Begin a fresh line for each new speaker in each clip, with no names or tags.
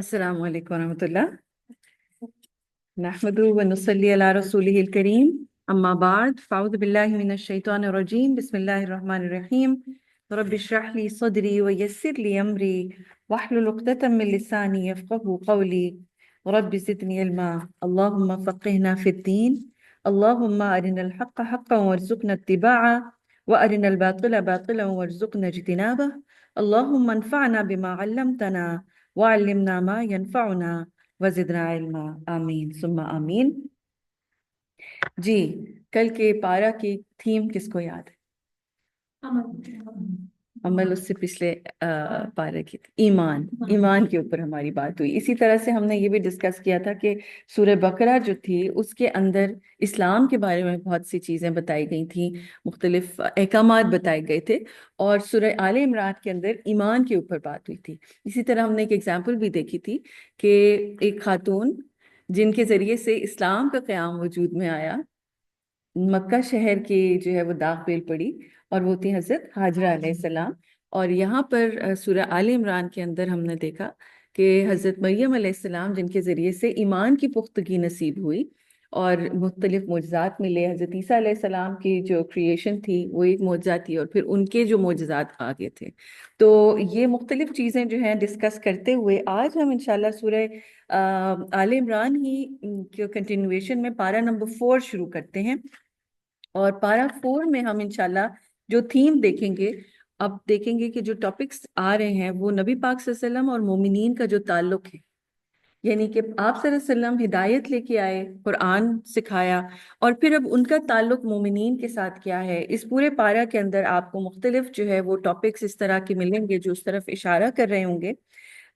السلام علیکم ورحمۃ اللہ نحمد و نصلی علی رسولہ الکریم اما بعد فاعوذ باللہ من الشیطان الرجیم بسم اللہ الرحمن الرحیم رب اشرح لی صدری ویسر لی امری واحلل عقدۃ من لسانی یفقهوا قولی رب زدنی علما اللہم فقہنا فی الدین اللہم ارنا الحق حقا وارزقنا اتباعہ وارنا الباطل باطلا وارزقنا اجتنابہ اللہم انفعنا بما علمتنا وعلمنا ما ينفعنا وزدنا علما آمین ثم آمین۔ جی، کل کے پارہ کی تھیم کس کو یاد ہے؟ عمل اس سے پچھلے پارے کی ایمان کے اوپر ہماری بات ہوئی۔ اسی طرح سے ہم نے یہ بھی ڈسکس کیا تھا کہ سورہ بقرہ جو تھی اس کے اندر اسلام کے بارے میں بہت سی چیزیں بتائی گئی تھیں، مختلف احکامات بتائے گئے تھے، اور سورہ آل عمران کے اندر ایمان کے اوپر بات ہوئی تھی۔ اسی طرح ہم نے ایک ایگزامپل بھی دیکھی تھی کہ ایک خاتون جن کے ذریعے سے اسلام کا قیام وجود میں آیا، مکہ شہر کی جو ہے وہ داغ بیل پڑی، اور وہ تھی حضرت ہاجرہ علیہ السلام۔ اور یہاں پر سورہ آل عمران کے اندر ہم نے دیکھا کہ حضرت مریم علیہ السلام جن کے ذریعے سے ایمان کی پختگی نصیب ہوئی اور مختلف معجزات ملے۔ حضرت عیسیٰ علیہ السلام کی جو کریشن تھی وہ ایک معجزہ تھی، اور پھر ان کے جو معجزات آگے تھے۔ تو یہ مختلف چیزیں جو ہیں ڈسکس کرتے ہوئے آج ہم انشاءاللہ سورہ آل عمران ہی کی کنٹینویشن میں پارہ نمبر 4 شروع کرتے ہیں، اور پارہ 4 میں ہم انشاءاللہ جو تھیم دیکھیں گے، اب دیکھیں گے کہ جو ٹاپکس آ رہے ہیں وہ نبی پاک صلی اللہ علیہ وسلم اور مومنین کا جو تعلق ہے، یعنی کہ آپ صلی اللہ علیہ وسلم ہدایت لے کے آئے، قرآن سکھایا، اور پھر اب ان کا تعلق مومنین کے ساتھ کیا ہے۔ اس پورے پارہ کے اندر آپ کو مختلف جو ہے وہ ٹاپکس اس طرح کے ملیں گے جو اس طرف اشارہ کر رہے ہوں گے۔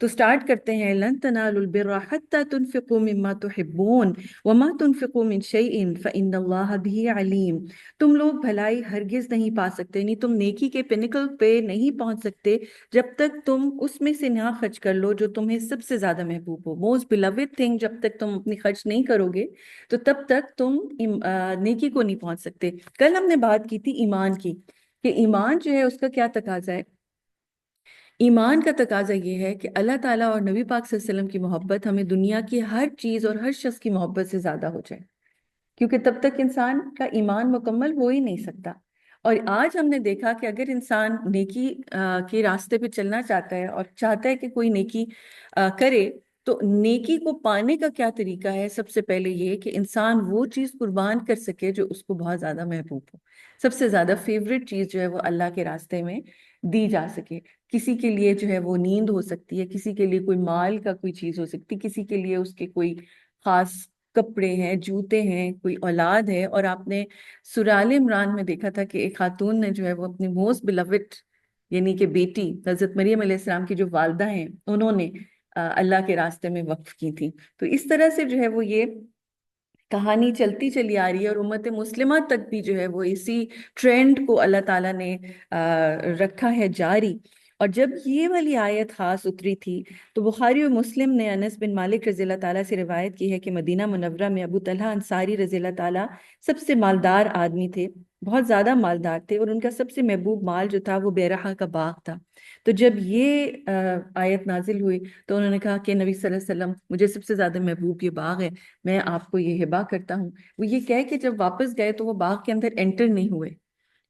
تو سٹارٹ کرتے ہیں۔ لن تنالوا البر حتى تنفقوا مما تحبون وما تنفقوا من شيء فإن الله به عليم۔ تم لوگ بھلائی ہرگز نہیں پا سکتے، نہیں تم نیکی کے پینیکل پہ نہیں پہنچ سکتے جب تک تم اس میں سے نہ خرچ کر لو جو تمہیں سب سے زیادہ محبوب ہو۔ موسٹ بلوڈ تھنگ، جب تک تم اپنی خرچ نہیں کرو گے تو تب تک تم نیکی کو نہیں پہنچ سکتے۔ کل ہم نے بات کی تھی ایمان کی، کہ ایمان جو ہے اس کا کیا تقاضا ہے۔ ایمان کا تقاضا یہ ہے کہ اللہ تعالیٰ اور نبی پاک صلی اللہ علیہ وسلم کی محبت ہمیں دنیا کی ہر چیز اور ہر شخص کی محبت سے زیادہ ہو جائے، کیونکہ تب تک انسان کا ایمان مکمل ہو ہی نہیں سکتا۔ اور آج ہم نے دیکھا کہ اگر انسان نیکی کے راستے پہ چلنا چاہتا ہے اور چاہتا ہے کہ کوئی نیکی کرے، تو نیکی کو پانے کا کیا طریقہ ہے؟ سب سے پہلے یہ کہ انسان وہ چیز قربان کر سکے جو اس کو بہت زیادہ محبوب ہو، سب سے زیادہ فیوریٹ چیز جو ہے وہ اللہ کے راستے میں دی جا سکے۔ کسی کے لیے جو ہے وہ نیند ہو سکتی ہے، کسی کے لیے کوئی مال کا کوئی چیز ہو سکتی، کسی کے لیے اس کے کوئی خاص کپڑے ہیں، جوتے ہیں، کوئی اولاد ہے۔ اور آپ نے سورہ آل عمران میں دیکھا تھا کہ ایک خاتون نے جو ہے وہ اپنی موسٹ بلوڈ یعنی کہ بیٹی حضرت مریم علیہ السلام کی جو والدہ ہیں انہوں نے اللہ کے راستے میں وقف کی تھی۔ تو اس طرح سے جو ہے وہ یہ کہانی چلتی چلی آ رہی ہے، اور امت مسلمہ تک بھی جو ہے وہ اسی ٹرینڈ کو اللہ تعالیٰ نے رکھا ہے جاری۔ اور جب یہ والی آیت خاص اتری تھی تو بخاری و مسلم نے انس بن مالک رضی اللہ تعالیٰ سے روایت کی ہے کہ مدینہ منورہ میں ابو طلحہ انصاری رضی اللہ تعالیٰ سب سے مالدار آدمی تھے، بہت زیادہ مالدار تھے، اور ان کا سب سے محبوب مال جو تھا وہ بیرحا کا باغ تھا۔ تو جب یہ آیت نازل ہوئی تو انہوں نے کہا کہ نبی صلی اللہ علیہ وسلم مجھے سب سے زیادہ محبوب یہ باغ ہے، میں آپ کو یہ ہبہ کرتا ہوں۔ وہ یہ کہہ کہ جب واپس گئے تو وہ باغ کے اندر انٹر نہیں ہوئے،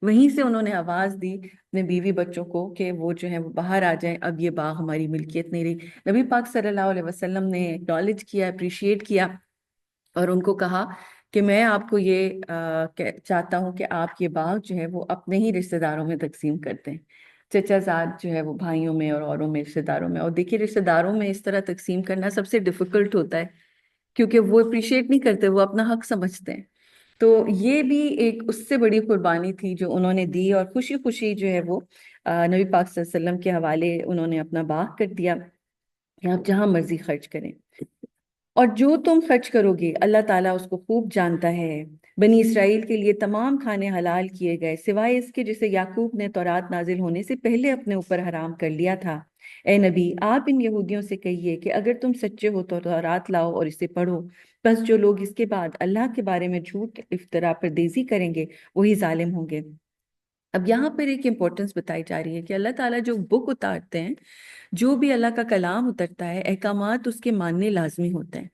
وہیں سے انہوں نے آواز دی اپنے بیوی بچوں کو کہ وہ جو ہیں وہ باہر آ جائیں، اب یہ باغ ہماری ملکیت نہیں رہی۔ نبی پاک صلی اللہ علیہ وسلم نے اکنالج کیا، اپریشیٹ کیا، اور ان کو کہا کہ میں آپ کو یہ چاہتا ہوں کہ آپ یہ باغ جو ہے وہ اپنے ہی رشتہ داروں میں تقسیم کر دیں، چچا زاد جو ہے وہ بھائیوں میں اور اوروں میں، رشتہ داروں میں۔ اور دیکھیے رشتہ داروں میں اس طرح تقسیم کرنا سب سے ڈیفیکلٹ ہوتا ہے، کیونکہ وہ اپریشیٹ نہیں کرتے، وہ اپنا حق سمجھتے ہیں۔ تو یہ بھی ایک اس سے بڑی قربانی تھی جو انہوں نے دی، اور خوشی خوشی جو ہے وہ نبی پاک صلی اللہ علیہ وسلم کے حوالے انہوں نے اپنا باغ کر دیا کہ آپ جہاں مرضی خرچ کریں، اور جو تم خرچ کرو گے اللہ تعالیٰ اس کو خوب جانتا ہے۔ بنی اسرائیل کے لیے تمام کھانے حلال کیے گئے سوائے اس کے جسے یعقوب نے تورات نازل ہونے سے پہلے اپنے اوپر حرام کر لیا تھا۔ اے نبی، آپ ان یہودیوں سے کہیے کہ اگر تم سچے ہو تو تورات لاؤ اور اسے پڑھو، بس جو لوگ اس کے بعد اللہ کے بارے میں جھوٹ افترا پردیزی کریں گے وہی ظالم ہوں گے۔ اب یہاں پر ایک امپورٹنس بتائی جا رہی ہے کہ اللہ تعالیٰ جو بک اتارتے ہیں، جو بھی اللہ کا کلام اترتا ہے، احکامات اس کے ماننے لازمی ہوتے ہیں۔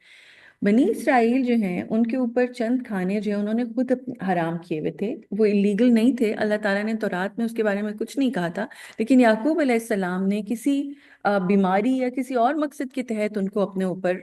بنی اسرائیل جو ہیں ان کے اوپر چند کھانے جو ہیں انہوں نے خود حرام کیے ہوئے تھے، وہ اللیگل نہیں تھے، اللہ تعالیٰ نے تورات میں اس کے بارے میں کچھ نہیں کہا تھا، لیکن یعقوب علیہ السلام نے کسی بیماری یا کسی اور مقصد کے تحت ان کو اپنے اوپر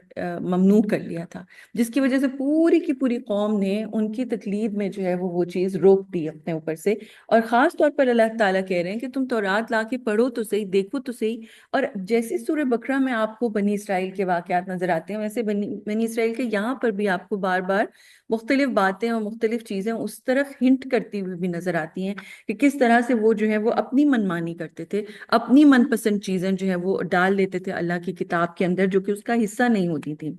ممنوع کر لیا تھا، جس کی وجہ سے پوری کی پوری قوم نے ان کی تکلیف میں جو ہے وہ چیز روک دی اپنے اوپر سے۔ اور خاص طور پر اللہ تعالیٰ کہہ رہے ہیں کہ تم تورات لا کے پڑھو تو صحیح، دیکھو تو صحیح۔ اور جیسے سورہ بقرہ میں آپ کو بنی اسرائیل کے واقعات نظر آتے ہیں، ویسے بنی اسرائیل کے یہاں پر بھی آپ کو بار بار مختلف باتیں اور مختلف چیزیں اس طرف ہنٹ کرتی ہوئی بھی نظر آتی ہیں کہ کس طرح سے وہ جو ہے وہ اپنی منمانی کرتے تھے، اپنی من پسند چیزیں جو ہے وہ ڈال دیتے تھے اللہ کی کتاب کے اندر، جو کہ اس کا حصہ نہیں ہوتی تھی۔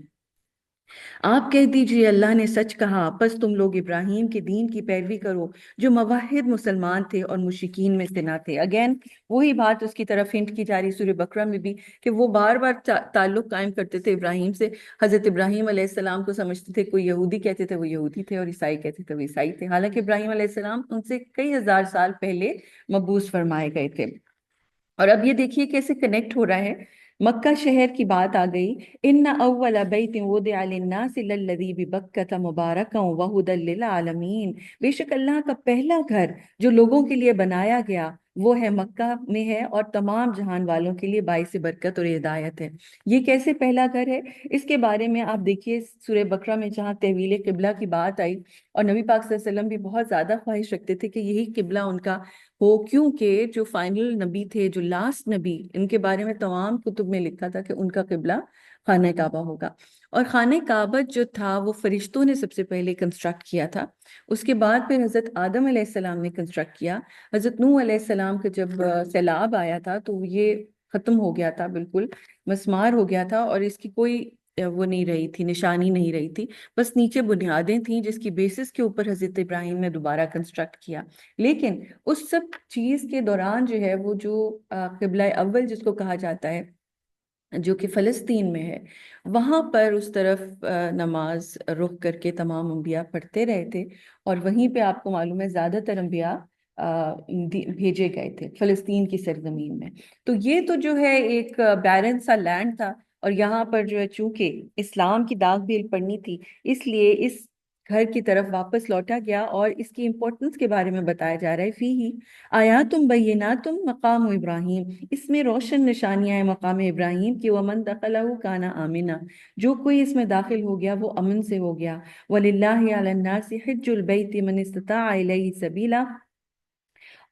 آپ کہہ دیجئے اللہ نے سچ کہا، پس تم لوگ ابراہیم کے دین کی پیروی کرو جو موحد مسلمان تھے اور مشرکین میں سے نہ تھے۔ اگین وہی بات اس کی طرف ہنٹ کی جا رہی سورہ بقرہ میں بھی کہ وہ بار بار تعلق قائم کرتے تھے ابراہیم سے، حضرت ابراہیم علیہ السلام کو سمجھتے تھے، کوئی یہودی کہتے تھے وہ یہودی تھے، اور عیسائی کہتے تھے وہ عیسائی تھے، حالانکہ ابراہیم علیہ السلام ان سے کئی ہزار سال پہلے مبعوث فرمائے گئے تھے۔ اور اب یہ دیکھیے کیسے کنیکٹ ہو رہا ہے، مکہ شہر کی بات آ گئی، ان اول بیت وضع للناس للذی ببکۃ مبارکا وہدی للعالمین، بے شک اللہ کا پہلا گھر جو لوگوں کے لیے بنایا گیا وہ ہے مکہ میں ہے، اور تمام جہان والوں کے لیے باعث برکت اور ہدایت ہے۔ یہ کیسے پہلا گھر ہے، اس کے بارے میں آپ دیکھیے سورہ بقرہ میں جہاں تحویل قبلہ کی بات آئی، اور نبی پاک صلی اللہ علیہ وسلم بھی بہت زیادہ خواہش رکھتے تھے کہ یہی قبلہ ان کا ہو، کیونکہ جو فائنل نبی تھے، جو لاسٹ نبی، ان کے بارے میں تمام کتب میں لکھا تھا کہ ان کا قبلہ خانہ کعبہ ہوگا۔ اور خانہ کعبہ جو تھا وہ فرشتوں نے سب سے پہلے کنسٹرکٹ کیا تھا، اس کے بعد پھر حضرت آدم علیہ السلام نے کنسٹرکٹ کیا۔ حضرت نوح علیہ السلام کا جب سیلاب آیا تھا تو یہ ختم ہو گیا تھا، بالکل مسمار ہو گیا تھا، اور اس کی کوئی وہ نہیں رہی تھی، نشانی نہیں رہی تھی، بس نیچے بنیادیں تھیں جس کی بیسس کے اوپر حضرت ابراہیم نے دوبارہ کنسٹرکٹ کیا۔ لیکن اس سب چیز کے دوران جو ہے وہ جو قبلہ اول جس کو کہا جاتا ہے، جو کہ فلسطین میں ہے، وہاں پر اس طرف نماز رخ کر کے تمام انبیاء پڑھتے رہے تھے، اور وہیں پہ آپ کو معلوم ہے زیادہ تر انبیاء بھیجے گئے تھے فلسطین کی سرزمین میں۔ تو یہ تو جو ہے ایک بیرن سا لینڈ تھا، اور یہاں پر جو ہے چونکہ اسلام کی داغ بھی پڑنی تھی، اس لیے اس گھر کی طرف واپس لوٹا گیا، اور اس کی امپورٹنس کے بارے میں بتایا جا رہا ہے، فی ہی آیاتم بیناتم مقام ابراہیم، اس میں روشن نشانیاں ہیں مقام ابراہیم کی، ومن دخلہ کان آمنا، جو کوئی اس میں داخل ہو گیا وہ امن سے ہو گیا، وللہ علی الناس حج البیت من استطاع الیہ سبیلا،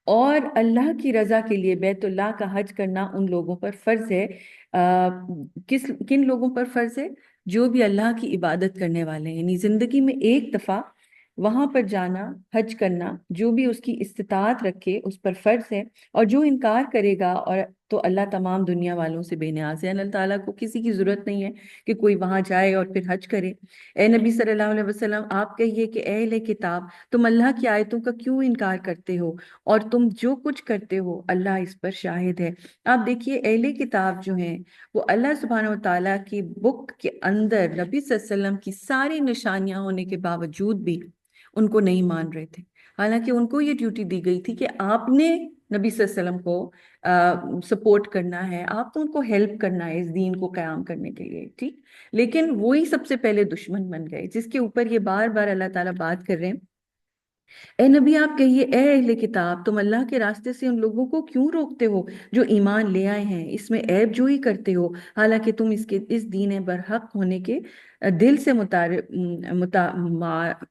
اور اللہ کی رضا کے لیے بیت اللہ کا حج کرنا ان لوگوں پر فرض ہے۔ کن لوگوں پر فرض ہے؟ جو بھی اللہ کی عبادت کرنے والے ہیں، یعنی زندگی میں ایک دفعہ وہاں پر جانا، حج کرنا، جو بھی اس کی استطاعت رکھے اس پر فرض ہے، اور جو انکار کرے گا اور تو اللہ تمام دنیا والوں سے بے نیاز ہے، اللہ تعالیٰ کو کسی کی ضرورت نہیں ہے کہ کوئی وہاں جائے اور پھر حج کرے۔ اے نبی صلی اللہ علیہ وسلم آپ کہیے کہ اے اہل کتاب، تم اللہ کی آیتوں کا کیوں انکار کرتے ہو، اور تم جو کچھ کرتے ہو اللہ اس پر شاہد ہے۔ آپ دیکھیے اہل کتاب جو ہیں وہ اللہ سبحانہ وتعالیٰ کی بک کے اندر نبی صلی اللہ علیہ وسلم کی ساری نشانیاں ہونے کے باوجود بھی ان کو نہیں مان رہے تھے، حالانکہ ان کو یہ ڈیوٹی دی گئی تھی کہ آپ نے نبی صلی اللہ علیہ وسلم کو سپورٹ کرنا ہے، آپ کو ان کو ہیلپ کرنا ہے اس دین کو قیام کرنے کے لیے، ٹھیک؟ لیکن وہی سب سے پہلے دشمن بن گئے، جس کے اوپر یہ بار بار اللہ تعالیٰ بات کر رہے ہیں۔ اے نبی آپ کہیے اے اہل کتاب، تم اللہ کے راستے سے ان لوگوں کو کیوں روکتے ہو جو ایمان لے آئے ہیں، اس میں عیب جوئی کرتے ہو، حالانکہ تم اس دین برحق ہونے کے دل سے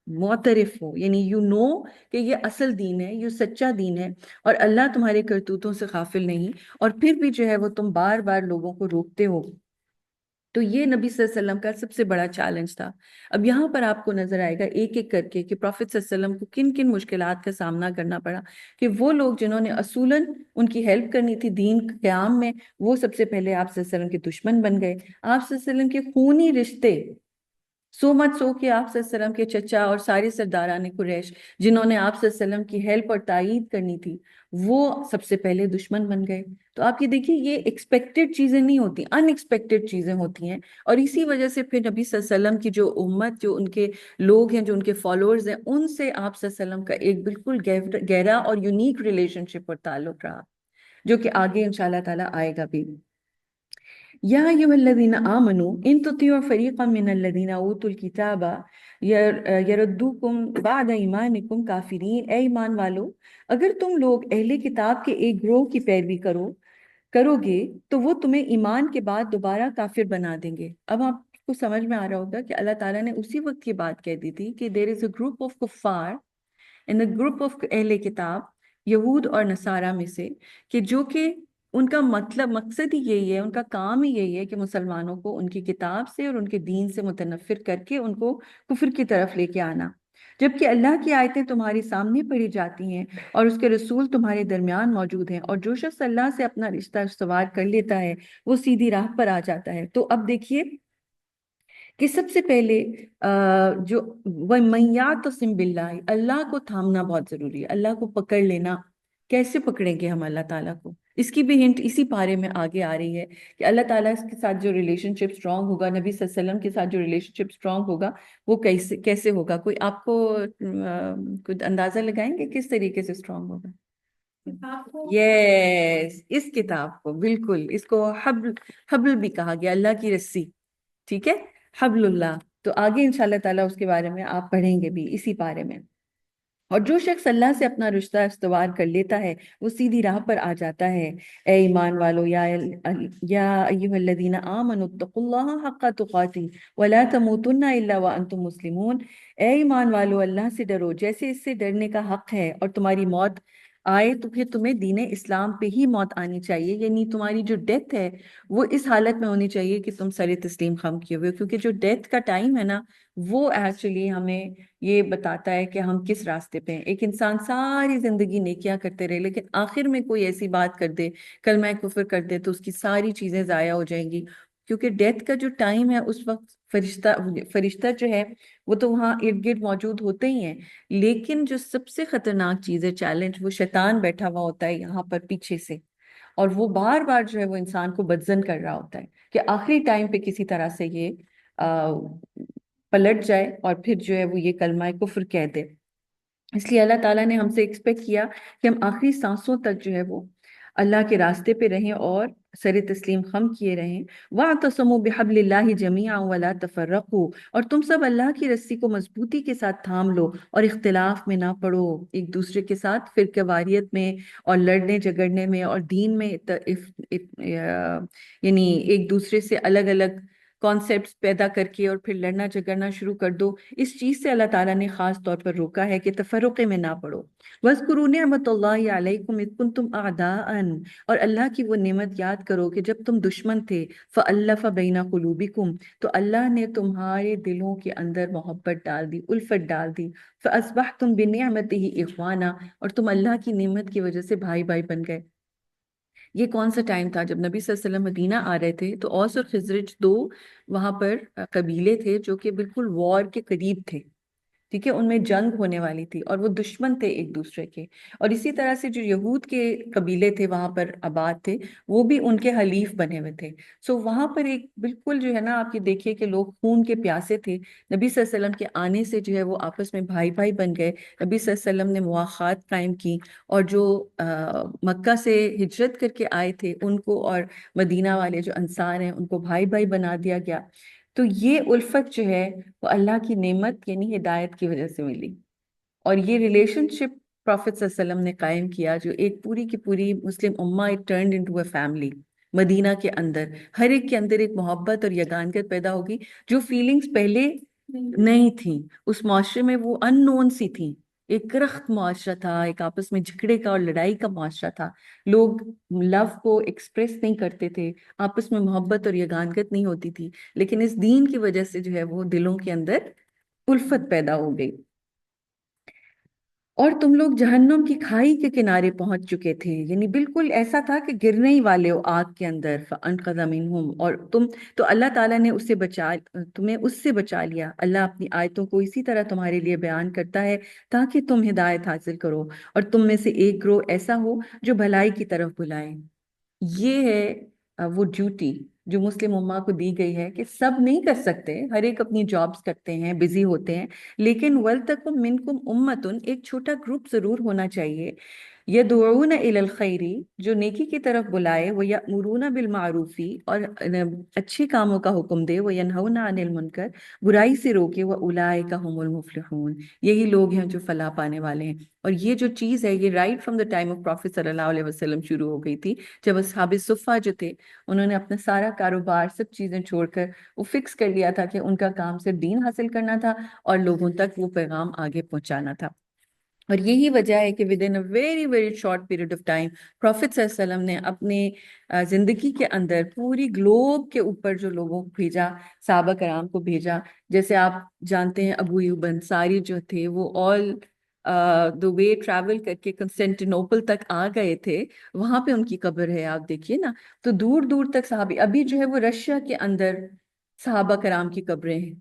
معترف ہو، یعنی یو نو کہ یہ اصل دین ہے، یہ سچا دین ہے، اور اللہ تمہارے کرتوتوں سے غافل نہیں، اور پھر بھی جو ہے وہ تم بار بار لوگوں کو روکتے ہو۔ تو یہ نبی صلی اللہ علیہ وسلم کا سب سے بڑا چیلنج تھا۔ اب یہاں پر آپ کو نظر آئے گا ایک ایک کر کے کہ پروفیٹ صلی اللہ علیہ وسلم کو کن کن مشکلات کا سامنا کرنا پڑا، کہ وہ لوگ جنہوں نے اصولاً ان کی ہیلپ کرنی تھی دین کے قیام میں، وہ سب سے پہلے آپ صلی اللہ علیہ وسلم کے دشمن بن گئے۔ آپ صلی اللہ علیہ وسلم کے خونی رشتے سو مچ سو کہ آپ صلی اللہ علیہ وسلم کے چچا اور سارے سرداران قریش جنہوں نے آپ صلی اللہ علیہ وسلم کی ہیلپ اور تائید کرنی تھی وہ سب سے پہلے دشمن بن گئے۔ تو آپ یہ دیکھیے یہ ایکسپیکٹڈ چیزیں نہیں ہوتی، ان ایکسپیکٹڈ چیزیں ہوتی ہیں، اور اسی وجہ سے پھر نبی صلی اللہ علیہ وسلم کی جو امت، جو ان کے لوگ ہیں، جو ان کے فالوورز ہیں، ان سے آپ صلی اللہ علیہ وسلم کا ایک بالکل گہرا اور یونیک ریلیشن شپ اور تعلق رہا، جو کہ آگے انشاءاللہ تعالیٰ آئے گا بھی۔ یا ایھا الذین آمنوا ان تطیعوا فریقا من الذین اوتوا الکتاب یردوکم بعد ایمانکم کافرین، اے ایمان والو اگر تم لوگ اہل کتاب کے ایک گروہ کی پیروی کرو گے تو وہ تمہیں ایمان کے بعد دوبارہ کافر بنا دیں گے۔ اب آپ کو سمجھ میں آ رہا ہوگا کہ اللہ تعالیٰ نے اسی وقت یہ بات کہہ دی تھی کہ there is a group of kuffar in the group of اہل کتاب، یہود اور نصارہ میں سے، کہ جو کہ ان کا مقصد ہی یہی ہے، ان کا کام ہی یہی ہے کہ مسلمانوں کو ان کی کتاب سے اور ان کے دین سے متنفر کر کے ان کو کفر کی طرف لے کے آنا، جبکہ اللہ کی آیتیں تمہاری سامنے پڑھی جاتی ہیں اور اس کے رسول تمہارے درمیان موجود ہیں، اور جو شخص اللہ سے اپنا رشتہ استوار کر لیتا ہے وہ سیدھی راہ پر آ جاتا ہے۔ تو اب دیکھیے کہ سب سے پہلے جو وَمَن يَعْتَصِم بِاللَّهِ، اللہ کو تھامنا بہت ضروری ہے، اللہ کو پکڑ لینا۔ کیسے پکڑیں گے ہم اللہ تعالیٰ کو؟ اس کی بھی ہنٹ اسی پارے میں آگے آ رہی ہے کہ اللہ تعالیٰ اس کے ساتھ جو ریلیشن شپ اسٹرانگ ہوگا، نبی صلی اللہ علیہ وسلم کے ساتھ جو ریلیشن شپ اسٹرانگ ہوگا وہ کیسے ہوگا؟ کوئی آپ کو کچھ اندازہ لگائیں گے کس طریقے سے اسٹرانگ ہوگا؟ یس، اس کتاب کو، بالکل، اس کو حبل بھی کہا گیا، اللہ کی رسی، ٹھیک ہے، حبل اللہ۔ تو آگے انشاءاللہ تعالیٰ اس کے بارے میں آپ پڑھیں گے بھی اسی بارے میں۔ اور جو شخص اللہ سے اپنا رشتہ استوار کر لیتا ہے وہ سیدھی راہ پر آ جاتا ہے۔ اے ایمان والو، یا ایھا الذین آمنوا اتقوا اللہ حق تقاتہ ولا تموتن الا وانتم مسلمون، اے ایمان والو اللہ سے ڈرو جیسے اس سے ڈرنے کا حق ہے، اور تمہاری موت آئے تو پھر تمہیں دین اسلام پہ ہی موت آنی چاہیے، یعنی تمہاری جو ڈیتھ ہے وہ اس حالت میں ہونی چاہیے کہ تم سر تسلیم خم کیے ہوئے، کیونکہ جو ڈیتھ کا ٹائم ہے نا وہ ایکچولی ہمیں یہ بتاتا ہے کہ ہم کس راستے پہ ہیں۔ ایک انسان ساری زندگی نیکیاں کرتے رہے لیکن آخر میں کوئی ایسی بات کر دے، کلمہ کفر کر دے، تو اس کی ساری چیزیں ضائع ہو جائیں گی، کیونکہ ڈیتھ کا جو ٹائم ہے اس وقت فرشتہ جو ہے وہ تو وہاں ارد گرد موجود ہوتے ہی ہیں، لیکن جو سب سے خطرناک چیز ہے، چیلنج، وہ شیطان بیٹھا ہوا ہوتا ہے یہاں پر پیچھے سے، اور وہ بار بار جو ہے وہ انسان کو بدزن کر رہا ہوتا ہے کہ آخری ٹائم پہ کسی طرح سے یہ پلٹ جائے اور پھر جو ہے وہ یہ کلمہ کفر کہہ دے۔ اس لیے اللہ تعالیٰ نے ہم سے ایکسپیکٹ کیا کہ ہم آخری سانسوں تک جو ہے وہ اللہ کے راستے پہ رہیں اور سر تسلیم خم کیے رہیں۔ وَاعْتَصِمُوا بِحَبْلِ اللَّهِ جَمِيعًا وَلَا تَفَرَّقُوا، اور تم سب اللہ کی رسی کو مضبوطی کے ساتھ تھام لو اور اختلاف میں نہ پڑو، ایک دوسرے کے ساتھ فرقہ واریت میں اور لڑنے جھگڑنے میں اور دین میں یعنی ایک دوسرے سے الگ الگ کانسیپٹس پیدا کر کے اور پھر لڑنا جھگڑنا شروع کر دو۔ اس چیز سے اللہ تعالیٰ نے خاص طور پر روکا ہے کہ تفرقے میں نہ پڑو۔ وَاذْكُرُوا نِعْمَةَ اللَّهِ عَلَيْكُمْ إِذْ كُنْتُمْ أَعْدَاءً، اور اللہ کی وہ نعمت یاد کرو کہ جب تم دشمن تھے، فَأَلَّفَ بَيْنَ قُلُوبِكُمْ، تو اللہ نے تمہارے دلوں کے اندر محبت ڈال دی، الفت ڈال دی، فَأَصْبَحْتُمْ بِنِعْمَتِهِ إِخْوَانًا، اور تم اللہ کی نعمت کی وجہ سے بھائی بھائی بن گئے۔ یہ کون سا ٹائم تھا؟ جب نبی صلی اللہ علیہ وسلم مدینہ آ رہے تھے تو اوس اور خزرج دو وہاں پر قبیلے تھے جو کہ بالکل وار کے قریب تھے، ٹھیک ہے، ان میں جنگ ہونے والی تھی اور وہ دشمن تھے ایک دوسرے کے، اور اسی طرح سے جو یہود کے قبیلے تھے وہاں پر آباد تھے وہ بھی ان کے حلیف بنے ہوئے تھے۔ سو وہاں پر ایک بالکل جو ہے نا آپ یہ دیکھیے کہ لوگ خون کے پیاسے تھے، نبی صلی اللہ علیہ وسلم کے آنے سے جو ہے وہ آپس میں بھائی بھائی بن گئے، نبی صلی اللہ علیہ وسلم نے مواخات قائم کی، اور جو مکہ سے ہجرت کر کے آئے تھے ان کو اور مدینہ والے جو انصار ہیں ان کو بھائی بھائی بنا دیا گیا۔ تو یہ الفت جو ہے وہ اللہ کی نعمت یعنی ہدایت کی وجہ سے ملی، اور یہ ریلیشن شپ پروفیٹ صلی اللہ علیہ وسلم نے قائم کیا، جو ایک پوری کی پوری مسلم امہ it turned into a family. مدینہ کے اندر ہر ایک کے اندر ایک محبت اور یگانگت پیدا ہوگی، جو فیلنگز پہلے نہیں تھیں اس معاشرے میں، وہ ان نون سی تھیں۔ ایک کرخت معاشرہ تھا، ایک آپس میں جھگڑے کا اور لڑائی کا معاشرہ تھا، لوگ لو کو ایکسپریس نہیں کرتے تھے، آپس میں محبت اور یگانگت نہیں ہوتی تھی، لیکن اس دین کی وجہ سے جو ہے وہ دلوں کے اندر الفت پیدا ہو گئی۔ اور تم لوگ جہنم کی کھائی کے کنارے پہنچ چکے تھے، یعنی بالکل ایسا تھا کہ گرنے ہی والے ہو آگ کے اندر، فَأَنْقَذَ مِنْهُمْ، اور تم تو اللہ تعالیٰ نے تمہیں اس سے بچا لیا۔ اللہ اپنی آیتوں کو اسی طرح تمہارے لیے بیان کرتا ہے تاکہ تم ہدایت حاصل کرو، اور تم میں سے ایک گروہ ایسا ہو جو بھلائی کی طرف بلائے۔ یہ ہے وہ ڈیوٹی جو مسلم امہ کو دی گئی ہے، کہ سب نہیں کر سکتے، ہر ایک اپنی جابز کرتے ہیں، بزی ہوتے ہیں، لیکن وَلْتَكُن مِّنْكُمْ أُمَّةٌ، ایک چھوٹا گروپ ضرور ہونا چاہیے، يَدْعُونَ إِلَى الْخَيْرِ، جو نیکی کی طرف بلائے، وَيَأْمُرُونَ بِالْمَعْرُوفِ، اور اچھے کاموں کا حکم دے، وَيَنْهَوْنَ عَنِ الْمُنْكَرِ، برائی سے روکے، وَأُولَٰئِكَ هُمُ الْمُفْلِحُونَ، یہی لوگ ہیں جو فلاح پانے والے ہیں۔ اور یہ جو چیز ہے، یہ right from the time of prophet صلی اللہ علیہ وسلم شروع ہو گئی تھی، جب اصحاب صفہ جو تھے انہوں نے اپنا سارا کاروبار، سب چیزیں چھوڑ کر وہ فکس کر لیا تھا کہ ان کا کام صرف دین حاصل کرنا تھا اور لوگوں تک وہ پیغام آگے پہنچانا تھا۔ اور یہی وجہ ہے کہ with in a very very short period of time prophet صلی اللہ علیہ وسلم نے اپنے زندگی کے اندر پوری گلوب کے اوپر جو لوگوں کو بھیجا، صحابہ کرام کو بھیجا، جیسے آپ جانتے ہیں ابو ایوب انصاری جو تھے وہ آل دو وے ٹریول کر کے کنسٹینٹینوپل تک آ گئے تھے، وہاں پہ ان کی قبر ہے، آپ دیکھیے نا، تو دور دور تک صحابی، ابھی جو ہے وہ رشیا کے اندر صحابہ کرام کی قبریں ہیں۔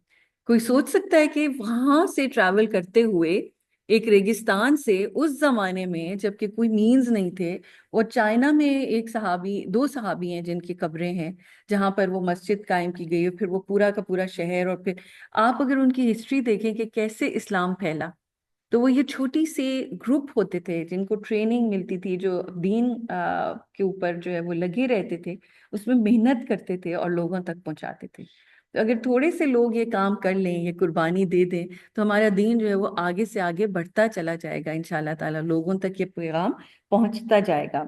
کوئی سوچ سکتا ہے کہ وہاں سے ٹریول کرتے ہوئے ایک ریگستان سے اس زمانے میں جب کہ کوئی مینز نہیں تھے، اور چائنا میں ایک صحابی، دو صحابی ہیں جن کی قبریں ہیں جہاں پر وہ مسجد قائم کی گئی ہے، پھر وہ پورا کا پورا شہر، اور پھر آپ اگر ان کی ہسٹری دیکھیں کہ کیسے اسلام پھیلا، تو وہ یہ چھوٹی سی گروپ ہوتے تھے جن کو ٹریننگ ملتی تھی، جو دین کے اوپر جو ہے وہ لگے رہتے تھے، اس میں محنت کرتے تھے اور لوگوں تک پہنچاتے تھے۔ تو اگر تھوڑے سے لوگ یہ کام کر لیں، یہ قربانی دے دیں، تو ہمارا دین جو ہے وہ آگے سے آگے بڑھتا چلا جائے گا، انشاءاللہ تعالیٰ لوگوں تک یہ پیغام پہنچتا جائے گا۔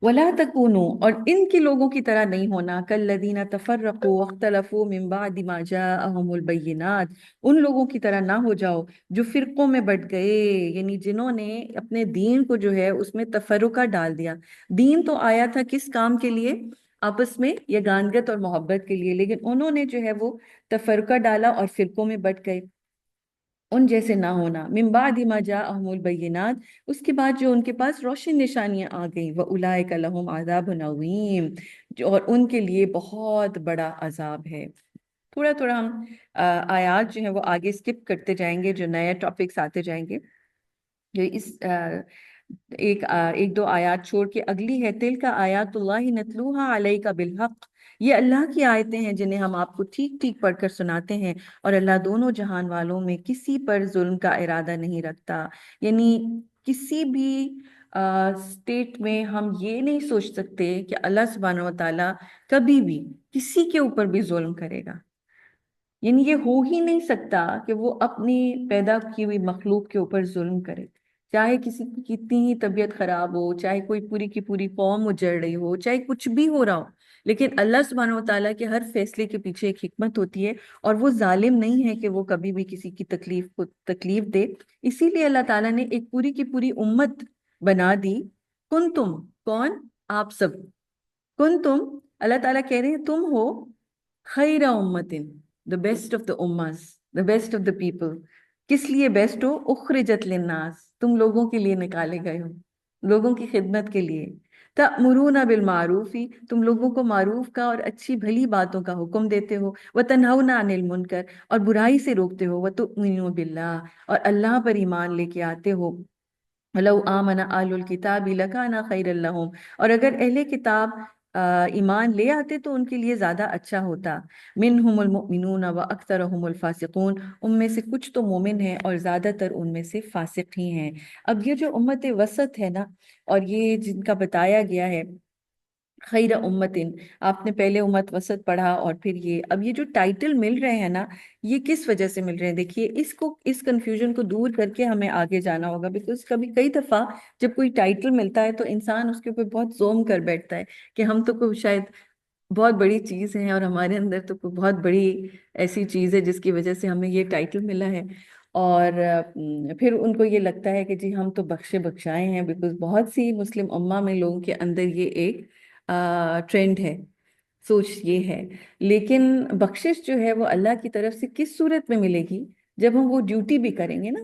وَلَا تَكُونُوا، اور ان کے لوگوں کی طرح نہیں ہونا، كَالَّذِينَ تَفَرَّقُوا وَاخْتَلَفُوا مِن بَعْدِ مَا جَاءَهُمُ الْبَيِّنَاتُ، ان لوگوں کی طرح نہ ہو جاؤ جو فرقوں میں بٹ گئے، یعنی جنہوں نے اپنے دین کو جو ہے اس میں تفرقہ ڈال دیا۔ دین تو آیا تھا کس کام کے لیے؟ آپس میں یگانگت اور محبت کے لیے، لیکن انہوں نے جو ہے وہ تفرقہ ڈالا اور فرقوں میں بٹ گئے۔ ان جیسے نہ ہونا، من بعد ما جاءہم البینات، اس کے بعد جو ان کے پاس روشن نشانیاں آ گئیں، وَأُولَٰئِکَ لَهُمْ عَذَابٌ عَظِیمٌ، اور ان کے لیے بہت بڑا عذاب ہے۔ تھوڑا تھوڑا ہم آیات جو ہیں وہ آگے سکپ کرتے جائیں گے، جو نئے ٹاپکس آتے جائیں گے، جو ایک دو آیات چھوڑ کے اگلی ہے، تِلْکَ آیات اللہ نتلوہا علیک بالحق، یہ اللہ کی آیتیں ہیں جنہیں ہم آپ کو ٹھیک ٹھیک پڑھ کر سناتے ہیں، اور اللہ دونوں جہان والوں میں کسی پر ظلم کا ارادہ نہیں رکھتا۔ یعنی کسی بھی اسٹیٹ میں ہم یہ نہیں سوچ سکتے کہ اللہ سبحانہ و تعالیٰ کبھی بھی کسی کے اوپر بھی ظلم کرے گا، یعنی یہ ہو ہی نہیں سکتا کہ وہ اپنی پیدا کی ہوئی مخلوق کے اوپر ظلم کرے، چاہے کسی کی کتنی ہی طبیعت خراب ہو، چاہے کوئی پوری کی پوری قوم اجڑ رہی ہو، چاہے کچھ بھی ہو رہا ہو، لیکن اللہ سبحانہ و تعالیٰ کے ہر فیصلے کے پیچھے ایک حکمت ہوتی ہے، اور وہ ظالم نہیں ہے کہ وہ کبھی بھی کسی کی تکلیف کو تکلیف دے۔ اسی لیے اللہ تعالیٰ نے ایک پوری کی پوری امت بنا دی۔ کن تم، کون؟ آپ سب، کن تم، اللہ تعالیٰ کہہ رہے ہیں تم ہو خیر امتن، the best of the اممز، the best of the people۔ کس لیے بیسٹ ہو؟ اخرجت للناس، تم لوگوں کے لیے نکالے گئے ہو، لوگوں کی خدمت کے لیے۔ تأمرون بالمعروف، تم لوگوں کو معروف کا اور اچھی بھلی باتوں کا حکم دیتے ہو، وتنہون عن المنکر، اور برائی سے روکتے ہو، وتؤمنون باللہ، اور اللہ پر ایمان لے کے آتے ہو۔ لو آمن اہل الکتاب لکان خیر لہم، اور اگر اہل کتاب ایمان لے آتے تو ان کے لیے زیادہ اچھا ہوتا۔ منہم المؤمنون و اکثرہم الفاسقون، ان میں سے کچھ تو مومن ہیں اور زیادہ تر ان میں سے فاسق ہی ہیں۔ اب یہ جو امت وسط ہے نا، اور یہ جن کا بتایا گیا ہے خیر امتن، آپ نے پہلے امت وسط پڑھا، اور پھر اب یہ جو ٹائٹل مل رہے ہیں نا، یہ کس وجہ سے مل رہے ہیں؟ دیکھیے اس کنفیوژن کو دور کر کے ہمیں آگے جانا ہوگا، بیکاز کئی دفعہ جب کوئی ٹائٹل ملتا ہے تو انسان اس کے اوپر بہت زوم کر بیٹھتا ہے کہ ہم تو کوئی شاید بہت بڑی چیز ہے، اور ہمارے اندر تو کوئی بہت بڑی ایسی چیز ہے جس کی وجہ سے ہمیں یہ ٹائٹل ملا ہے، اور پھر ان کو یہ لگتا ہے کہ جی ہم تو بخشے بخشائے ہیں، بیکاز بہت سی مسلم امہ میں لوگوں کے اندر یہ ایک ٹرینڈ ہے، سوچ یہ ہے۔ لیکن بخشش جو ہے وہ اللہ کی طرف سے کس صورت میں ملے گی؟ جب ہم وہ ڈیوٹی بھی کریں گے نا،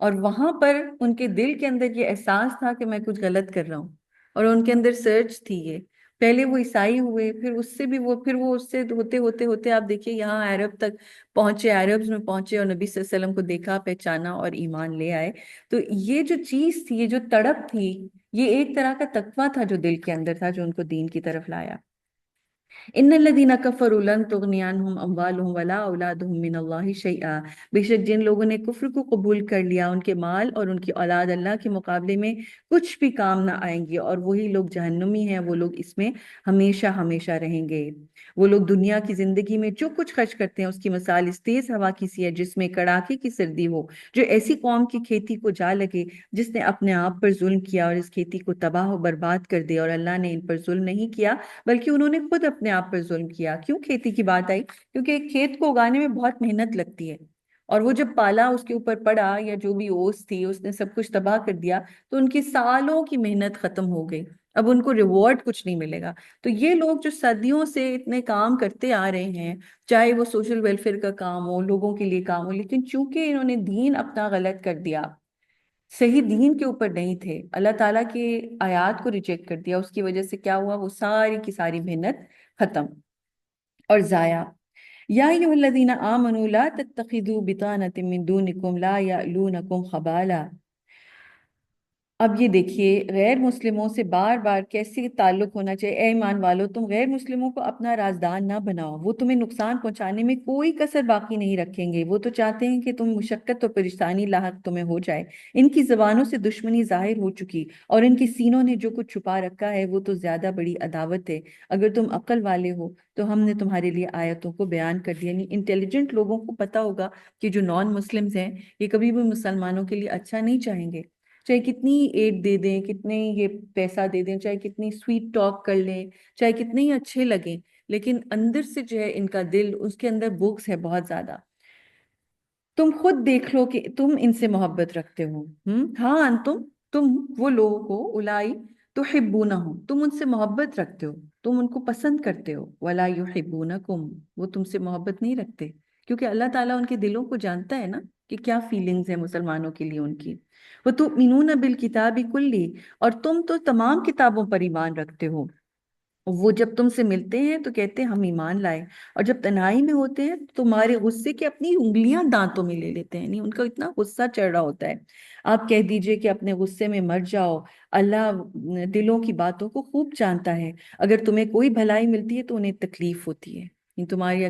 اور وہاں پر ان کے دل کے اندر یہ احساس تھا کہ میں کچھ غلط کر رہا ہوں، اور ان کے اندر سرچ تھی یہ. پہلے وہ عیسائی ہوئے، پھر اس سے بھی وہ اس سے ہوتے ہوتے ہوتے آپ دیکھیے یہاں عرب تک پہنچے، عربز میں پہنچے اور نبی صلی اللہ علیہ وسلم کو دیکھا، پہچانا اور ایمان لے آئے. تو یہ جو چیز تھی، یہ جو تڑپ تھی، یہ ایک طرح کا تقویٰ تھا جو دل کے اندر تھا، جو ان کو دین کی طرف لایا. ان الذين كفروا لن تغني عنهم اموالهم ولا اولادهم من الله شيئا. بے شک جن لوگوں نے کفر کو قبول کر لیا، ان کے مال اور ان کی اولاد اللہ کے مقابلے میں کچھ بھی کام نہ آئیں گے، اور وہی لوگ جہنمی ہیں، وہ لوگ اس میں ہمیشہ ہمیشہ رہیں گے. وہ لوگ دنیا کی زندگی میں جو کچھ خرچ کرتے ہیں اس کی مثال اس تیز ہوا کی سی ہے جس میں کڑاکے کی سردی ہو، جو ایسی قوم کی کھیتی کو جا لگے جس نے اپنے آپ پر ظلم کیا اور اس کھیتی کو تباہ و برباد کر دیا. اور اللہ نے ان پر ظلم نہیں کیا بلکہ انہوں نے خود اپنے آپ پر ظلم کیا. کیوں کھیتی کی بات آئی؟ کیونکہ ایک کھیت کو اگانے میں بہت محنت لگتی ہے، اور وہ جب پالا اس کے اوپر پڑا، یا جو بھی اوس تھی اس نے سب کچھ تباہ کر دیا، تو ان کی سالوں کی محنت ختم ہو گئی. اب ان کو ریوارڈ کچھ نہیں ملے گا. تو یہ لوگ جو صدیوں سے اتنے کام کرتے آ رہے ہیں، چاہے وہ سوشل ویلفیئر کا کام ہو، لوگوں کے لیے کام ہو، لیکن چونکہ انہوں نے دین اپنا غلط کر دیا، صحیح دین کے اوپر نہیں تھے، اللہ تعالیٰ کی آیات کو ریجیکٹ کر دیا، اس کی وجہ سے کیا ہوا؟ وہ ساری کی ساری محنت ختم اور ضائع. یا ایھا الذین آمنوا لا تتخذوا بطانة من دونکم لا یألونکم خبالا. اب یہ دیکھیے غیر مسلموں سے بار بار کیسے تعلق ہونا چاہیے. اے ایمان والو، تم غیر مسلموں کو اپنا رازدار نہ بناؤ، وہ تمہیں نقصان پہنچانے میں کوئی کسر باقی نہیں رکھیں گے. وہ تو چاہتے ہیں کہ تم مشقت اور پریشانی لاحق تمہیں ہو جائے. ان کی زبانوں سے دشمنی ظاہر ہو چکی، اور ان کی سینوں نے جو کچھ چھپا رکھا ہے وہ تو زیادہ بڑی عداوت ہے. اگر تم عقل والے ہو تو ہم نے تمہارے لیے آیتوں کو بیان کر دیا. یعنی انٹیلیجنٹ لوگوں کو پتا ہوگا کہ جو نان مسلمز ہیں یہ کبھی بھی مسلمانوں کے لیے اچھا نہیں چاہیں گے. چاہے کتنی ایڈ دے دیں، کتنے یہ پیسہ دے دیں، چاہے کتنی سویٹ ٹاک کر لیں، چاہے کتنے ہی اچھے لگیں، لیکن اندر سے جو ہے ان کا دل، اس کے اندر بغض ہے بہت زیادہ. تم خود دیکھ لو کہ تم ان سے محبت رکھتے ہو. ہاں تم وہ لوگ ہو، الائی تحبونہم، تم ان سے محبت رکھتے ہو، تم ان کو پسند کرتے ہو. ولا یحبونکم، وہ تم سے محبت نہیں رکھتے، کیونکہ اللہ تعالیٰ ان کے دلوں کو جانتا ہے نا کہ کیا فیلنگز ہیں مسلمانوں کے لیے ان کی. وَتُؤْمِنُونَ بِالْكِتَابِ كُلِّهِ، اور تم تو تمام کتابوں پر ایمان رکھتے ہو. وہ جب تم سے ملتے ہیں تو کہتے ہیں ہم ایمان لائے، اور جب تنہائی میں ہوتے ہیں تو تمہارے غصے کے اپنی انگلیاں دانتوں میں لے لیتے ہیں. یعنی ان کا اتنا غصہ چڑھ رہا ہوتا ہے. آپ کہہ دیجئے کہ اپنے غصے میں مر جاؤ، اللہ دلوں کی باتوں کو خوب جانتا ہے. اگر تمہیں کوئی بھلائی ملتی ہے تو انہیں تکلیف ہوتی ہے. یعنی تمہاری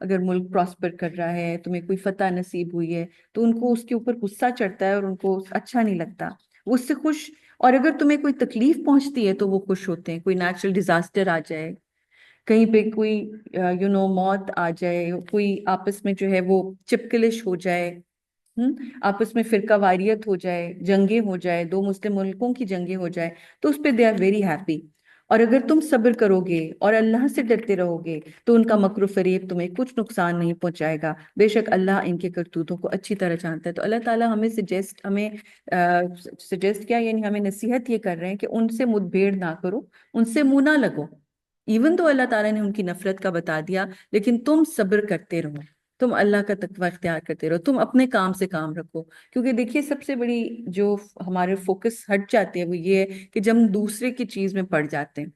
اگر ملک پراسپر کر رہا ہے، تمہیں کوئی فتح نصیب ہوئی ہے، تو ان کو اس کے اوپر غصہ چڑھتا ہے اور ان کو اچھا نہیں لگتا، وہ اس سے خوش. اور اگر تمہیں کوئی تکلیف پہنچتی ہے تو وہ خوش ہوتے ہیں. کوئی نیچرل ڈیزاسٹر آ جائے، کہیں پہ کوئی موت آ جائے، کوئی آپس میں جو ہے وہ چپکلش ہو جائے، آپس میں فرقہ واریت ہو جائے، جنگیں ہو جائے، دو مسلم ملکوں کی جنگیں ہو جائے، تو اس پہ دے آر ویری ہیپی. اور اگر تم صبر کرو گے اور اللہ سے ڈرتے رہو گے تو ان کا مکر و فریب تمہیں کچھ نقصان نہیں پہنچائے گا. بے شک اللہ ان کے کرتوتوں کو اچھی طرح جانتا ہے. تو اللہ تعالیٰ ہمیں سجیسٹ کیا، یعنی ہمیں نصیحت یہ کر رہے ہیں کہ ان سے مدبھیڑ نہ کرو، ان سے منہ نہ لگو. ایون تو اللہ تعالیٰ نے ان کی نفرت کا بتا دیا، لیکن تم صبر کرتے رہو، تم اللہ کا تقوی اختیار کرتے رہو، تم اپنے کام سے کام رکھو. کیونکہ دیکھیے سب سے بڑی جو ہمارے فوکس ہٹ جاتے ہیں وہ یہ ہے کہ جب ہم دوسرے کی چیز میں پڑ جاتے ہیں،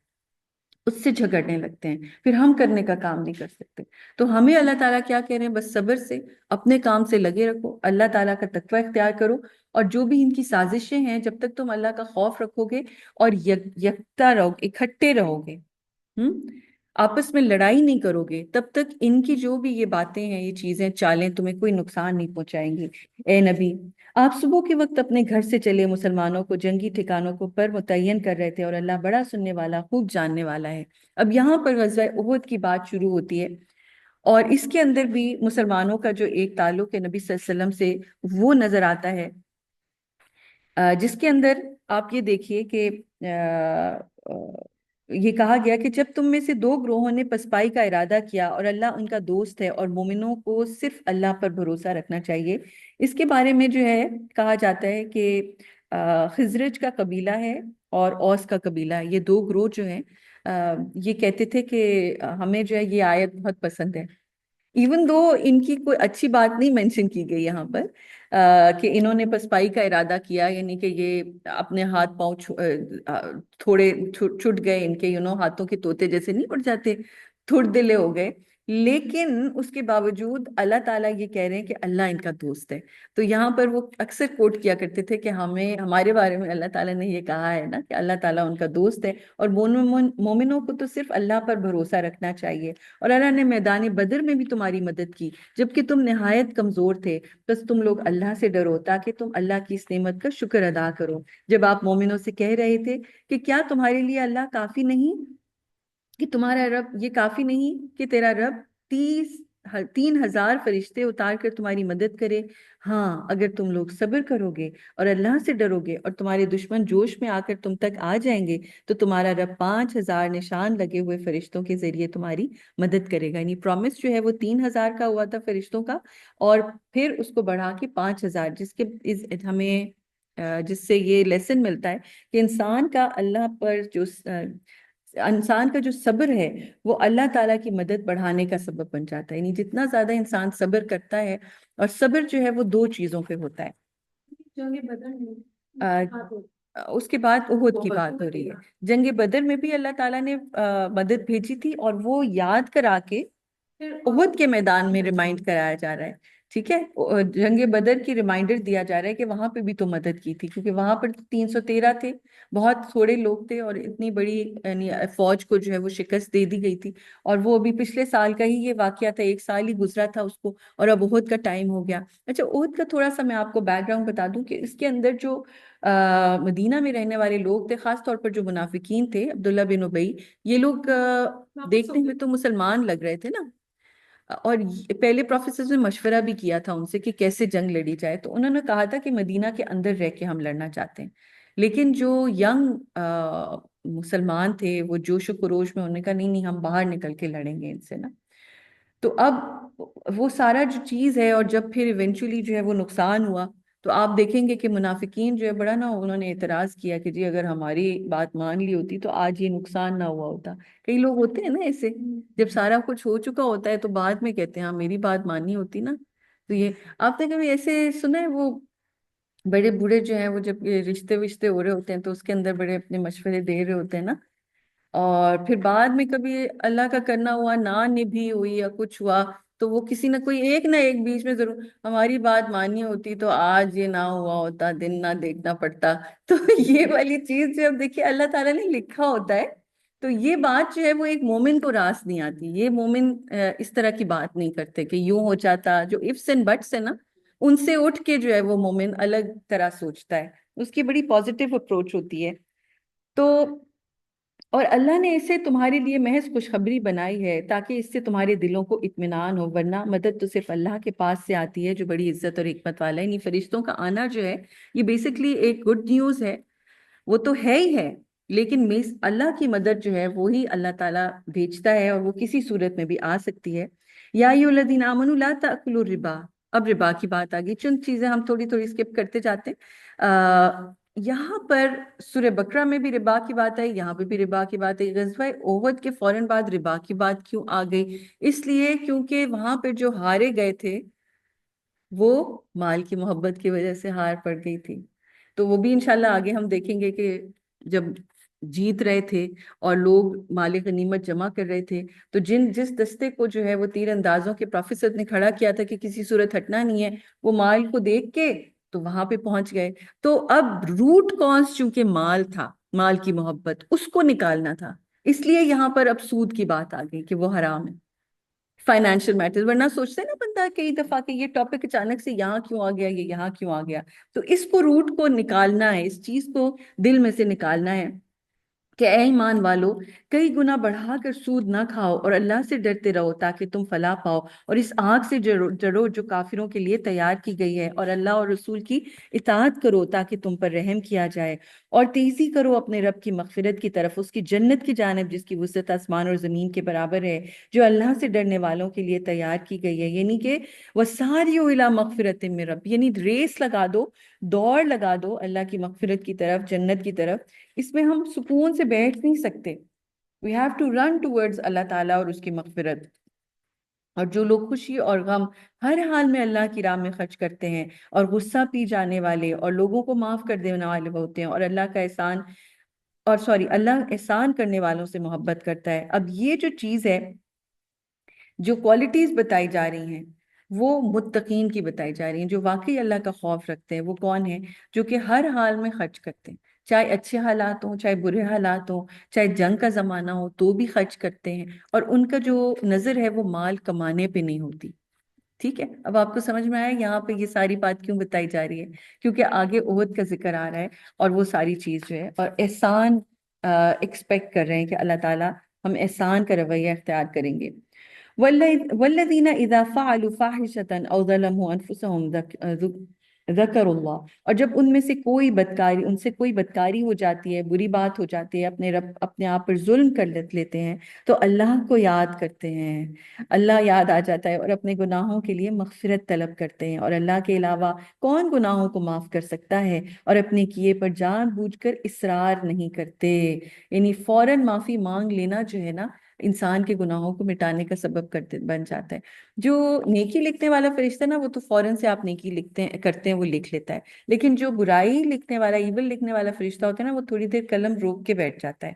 اس سے جھگڑنے لگتے ہیں، پھر ہم کرنے کا کام نہیں کر سکتے. تو ہمیں اللہ تعالیٰ کیا کہہ رہے ہیں؟ بس صبر سے اپنے کام سے لگے رکھو، اللہ تعالیٰ کا تقوی اختیار کرو، اور جو بھی ان کی سازشیں ہیں جب تک تم اللہ کا خوف رکھو گے اور یکتا رہو، اکٹھے رہو گے، آپس میں لڑائی نہیں کرو گے، تب تک ان کی جو بھی یہ باتیں ہیں، یہ چیزیں، چالیں تمہیں کوئی نقصان نہیں پہنچائیں گی. اے نبی، آپ صبح کے وقت اپنے گھر سے چلے، مسلمانوں کو جنگی ٹھکانوں کو پر متعین کر رہے تھے، اور اللہ بڑا سننے والا، خوب جاننے والا ہے. اب یہاں پر غزوہ احد کی بات شروع ہوتی ہے، اور اس کے اندر بھی مسلمانوں کا جو ایک تعلق ہے نبی صلی اللہ علیہ وسلم سے وہ نظر آتا ہے، جس کے اندر آپ یہ دیکھیے کہ یہ کہا گیا کہ جب تم میں سے دو گروہوں نے پسپائی کا ارادہ کیا اور اللہ ان کا دوست ہے، اور مومنوں کو صرف اللہ پر بھروسہ رکھنا چاہیے. اس کے بارے میں جو ہے کہا جاتا ہے کہ خزرج کا قبیلہ ہے اور اوس کا قبیلہ ہے، یہ دو گروہ جو ہیں یہ کہتے تھے کہ ہمیں جو ہے یہ آیت بہت پسند ہے. ایون دو ان کی کوئی اچھی بات نہیں مینشن کی گئی یہاں پر، کہ انہوں نے پسپائی کا ارادہ کیا، یعنی کہ یہ اپنے ہاتھ پاؤں تھوڑے چھٹ گئے ان کے، ہاتھوں کے طوطے جیسے نہیں اڑ جاتے، تھوڑ دلے ہو گئے، لیکن اس کے باوجود اللہ تعالیٰ یہ کہہ رہے ہیں کہ اللہ ان کا دوست ہے۔ تو یہاں پر وہ اکثر کوٹ کیا کرتے تھے کہ ہمارے بارے میں اللہ تعالیٰ نے یہ کہا ہے نا کہ اللہ تعالیٰ ان کا دوست ہے، اور مومنوں کو تو صرف اللہ پر بھروسہ رکھنا چاہیے، اور اللہ نے میدان بدر میں بھی تمہاری مدد کی جبکہ تم نہایت کمزور تھے، بس تم لوگ اللہ سے ڈرو تاکہ تم اللہ کی اس نعمت کا شکر ادا کرو، جب آپ مومنوں سے کہہ رہے تھے کہ کیا تمہارے لیے اللہ کافی نہیں، کہ تمہارا رب یہ کافی نہیں کہ تیرا رب 3,000 فرشتے اتار کر تمہاری مدد کرے؟ ہاں اگر تم لوگ صبر کرو گے اور اللہ سے ڈرو گے اور تمہارے دشمن جوش میں آ کر تم تک آ جائیں گے تو تمہارا رب 5,000 نشان لگے ہوئے فرشتوں کے ذریعے تمہاری مدد کرے گا۔ یعنی پرومس جو ہے وہ 3,000 کا ہوا تھا فرشتوں کا، اور پھر اس کو بڑھا کے 5,000، ہمیں جس سے یہ لیسن ملتا ہے کہ انسان کا اللہ پر انسان کا جو صبر ہے وہ اللہ تعالیٰ کی مدد بڑھانے کا سبب بن جاتا ہے۔ یعنی جتنا زیادہ انسان صبر کرتا ہے، اور صبر جو ہے وہ دو چیزوں پہ ہوتا ہے۔ اس کے بعد احد کی بات ہو رہی ہے، جنگ بدر میں بھی اللہ تعالیٰ نے مدد بھیجی تھی، اور وہ یاد کرا کے احد کے میدان میں ریمائنڈ کرایا جا رہا ہے، ٹھیک ہے، جنگ بدر کی ریمائنڈر دیا جا رہا ہے کہ وہاں پہ بھی تو مدد کی تھی، کیونکہ وہاں پر 313 تھے، بہت تھوڑے لوگ تھے، اور اتنی بڑی یعنی فوج کو جو ہے وہ شکست دے دی گئی تھی، اور وہ ابھی پچھلے سال کا ہی یہ واقعہ تھا، 1 سال ہی گزرا تھا اس کو، اور اب احد کا ٹائم ہو گیا۔ اچھا، احد کا تھوڑا سا میں آپ کو بیک گراؤنڈ بتا دوں کہ اس کے اندر جو مدینہ میں رہنے والے لوگ تھے، خاص طور پر جو منافقین تھے، عبداللہ بن ابی، یہ لوگ دیکھنے میں تو مسلمان لگ رہے تھے نا، اور پہلے پروفیسرز نے مشورہ بھی کیا تھا ان سے کہ کیسے جنگ لڑی جائے، تو انہوں نے کہا تھا کہ مدینہ کے اندر رہ کے ہم لڑنا چاہتے ہیں، لیکن جو ینگ مسلمان تھے وہ جوش و خروش میں، انہوں نے کہا نہیں نہیں ہم باہر نکل کے لڑیں گے ان سے نا۔ تو اب وہ سارا جو چیز ہے، اور جب پھر ایونچولی جو ہے وہ نقصان ہوا، تو آپ دیکھیں گے کہ منافقین جو ہے بڑا نا انہوں نے اعتراض کیا کہ جی اگر ہماری بات مان لی ہوتی تو آج یہ نقصان نہ ہوا ہوتا۔ کئی لوگ ہوتے ہیں نا ایسے، جب سارا کچھ ہو چکا ہوتا ہے تو بعد میں کہتے ہیں ہاں میری بات ماننی ہوتی نا۔ تو یہ آپ نے کبھی ایسے سنا ہے، وہ بڑے بوڑھے جو ہیں وہ جب یہ رشتے وشتے ہو رہے ہوتے ہیں تو اس کے اندر بڑے اپنے مشورے دے رہے ہوتے ہیں نا، اور پھر بعد میں کبھی اللہ کا کرنا ہوا نہ نبھی ہوئی یا کچھ ہوا، تو وہ کسی نہ کوئی ایک نہ ایک بیچ میں ضرور ہماری بات مانی ہوتی تو آج یہ نہ ہوا ہوتا، دن نہ دیکھنا پڑتا۔ تو یہ والی چیز جو اب دیکھیے اللہ تعالیٰ نے لکھا ہوتا ہے، تو یہ بات جو ہے وہ ایک مومن کو راس نہیں آتی، یہ مومن اس طرح کی بات نہیں کرتے کہ یوں ہو جاتا، جو ifs and buts ہے نا ان سے اٹھ کے جو ہے وہ مومن الگ طرح سوچتا ہے، اس کی بڑی پازیٹیو اپروچ ہوتی ہے۔ تو اور اللہ نے اسے تمہارے لیے محض خوشخبری بنائی ہے تاکہ اس سے تمہارے دلوں کو اطمینان ہو، ورنہ مدد تو صرف اللہ کے پاس سے آتی ہے جو بڑی عزت اور حکمت والا ہے۔ یعنی فرشتوں کا آنا جو ہے یہ بیسکلی ایک گڈ نیوز ہے، وہ تو ہے ہی ہے، لیکن اللہ کی مدد جو ہے وہی اللہ تعالیٰ بھیجتا ہے، اور وہ کسی صورت میں بھی آ سکتی ہے۔ یا ایھا الذین آمنوا لا تأکلوا الربا، اب ربا کی بات آ گئی، چند چیزیں ہم تھوڑی تھوڑی اسکپ کرتے جاتے ہیں۔ یہاں پر سورہ بقرہ میں بھی ربا کی بات آئی، یہاں پہ بھی ربا کی بات آئی، غزوہ احد کے فوراً بعد ربا کی بات کیوں آ گئی؟ اس لیے کیونکہ وہاں پہ جو ہارے گئے تھے وہ مال کی محبت کی وجہ سے ہار پڑ گئی تھی، تو وہ بھی انشاءاللہ آگے ہم دیکھیں گے کہ جب جیت رہے تھے اور لوگ مال غنیمت جمع کر رہے تھے، تو جس دستے کو جو ہے وہ تیر اندازوں کے پروفیسر نے کھڑا کیا تھا کہ کسی صورت ہٹنا نہیں ہے، وہ مال کو دیکھ کے تو وہاں پہ پہنچ گئے۔ تو اب روٹ کاز چونکہ مال تھا، مال کی محبت، اس کو نکالنا تھا، اس لیے یہاں پر اب سود کی بات آ گئی کہ وہ حرام ہے، فائنینشیل میٹر، ورنہ سوچتے ہیں نا بندہ کئی دفعہ کہ یہ ٹاپک اچانک سے یہاں کیوں آ گیا، یہ یہاں کیوں آ گیا، تو اس کو روٹ کو نکالنا ہے، اس چیز کو دل میں سے نکالنا ہے کہ اے ایمان والو، کئی گنا بڑھا کر سود نہ کھاؤ اور اللہ سے ڈرتے رہو تاکہ تم فلاح پاؤ، اور اس آگ سے ڈرو جو کافروں کے لیے تیار کی گئی ہے، اور اللہ اور رسول کی اطاعت کرو تاکہ تم پر رحم کیا جائے، اور تیزی کرو اپنے رب کی مغفرت کی طرف، اس کی جنت کی جانب جس کی وسعت آسمان اور زمین کے برابر ہے، جو اللہ سے ڈرنے والوں کے لیے تیار کی گئی ہے۔ یعنی کہ وَسَارِعُوا إِلَىٰ مَغْفِرَةٍ مِّن رَّبِّكُمْ، یعنی ریس لگا دو، دوڑ لگا دو اللہ کی مغفرت کی طرف، جنت کی طرف۔ اس میں ہم سکون سے بیٹھ نہیں سکتے، we have to run towards اللہ تعالیٰ اور اس کی مغفرت۔ اور جو لوگ خوشی اور غم ہر حال میں اللہ کی راہ میں خرچ کرتے ہیں اور غصہ پی جانے والے اور لوگوں کو معاف کر دینے والے ہوتے ہیں، اور اللہ احسان کرنے والوں سے محبت کرتا ہے۔ اب یہ جو چیز ہے، جو کوالٹیز بتائی جا رہی ہیں، وہ متقین کی بتائی جا رہی ہیں، جو واقعی اللہ کا خوف رکھتے ہیں۔ وہ کون ہیں؟ جو کہ ہر حال میں خرچ کرتے ہیں، چاہے اچھے حالات ہوں، چاہے برے حالات ہوں، چاہے جنگ کا زمانہ ہو تو بھی خرچ کرتے ہیں، اور ان کا جو نظر ہے وہ مال کمانے پہ نہیں ہوتی۔ ٹھیک ہے، اب آپ کو سمجھ میں آیا یہاں پہ یہ ساری بات کیوں بتائی جا رہی ہے؟ کیونکہ آگے عہد کا ذکر آ رہا ہے، اور وہ ساری چیز جو ہے، اور احسان ایکسپیکٹ کر رہے ہیں کہ اللہ تعالیٰ ہم احسان کا رویہ اختیار کریں گے۔ والذین اذا فعلوا فاحشة او ظلموا انفسهم ذکروا اللہ، اور جب ان میں سے کوئی بدکاری ہو جاتی ہے، بری بات ہو جاتی ہے، اپنے آپ پر ظلم کر لیتے ہیں، تو اللہ کو یاد کرتے ہیں، اللہ یاد آ جاتا ہے، اور اپنے گناہوں کے لیے مغفرت طلب کرتے ہیں، اور اللہ کے علاوہ کون گناہوں کو معاف کر سکتا ہے، اور اپنے کیے پر جان بوجھ کر اصرار نہیں کرتے۔ یعنی فوراً معافی مانگ لینا جو ہے نا، انسان کے گناہوں کو مٹانے کا سبب بن جاتا ہے۔ جو نیکی لکھنے والا فرشتہ نا، وہ تو فوراً سے آپ نیکی کرتے ہیں وہ لکھ لیتا ہے، لیکن جو برائی لکھنے والا، ایول لکھنے والا فرشتہ ہوتا ہے نا، وہ تھوڑی دیر قلم روک کے بیٹھ جاتا ہے۔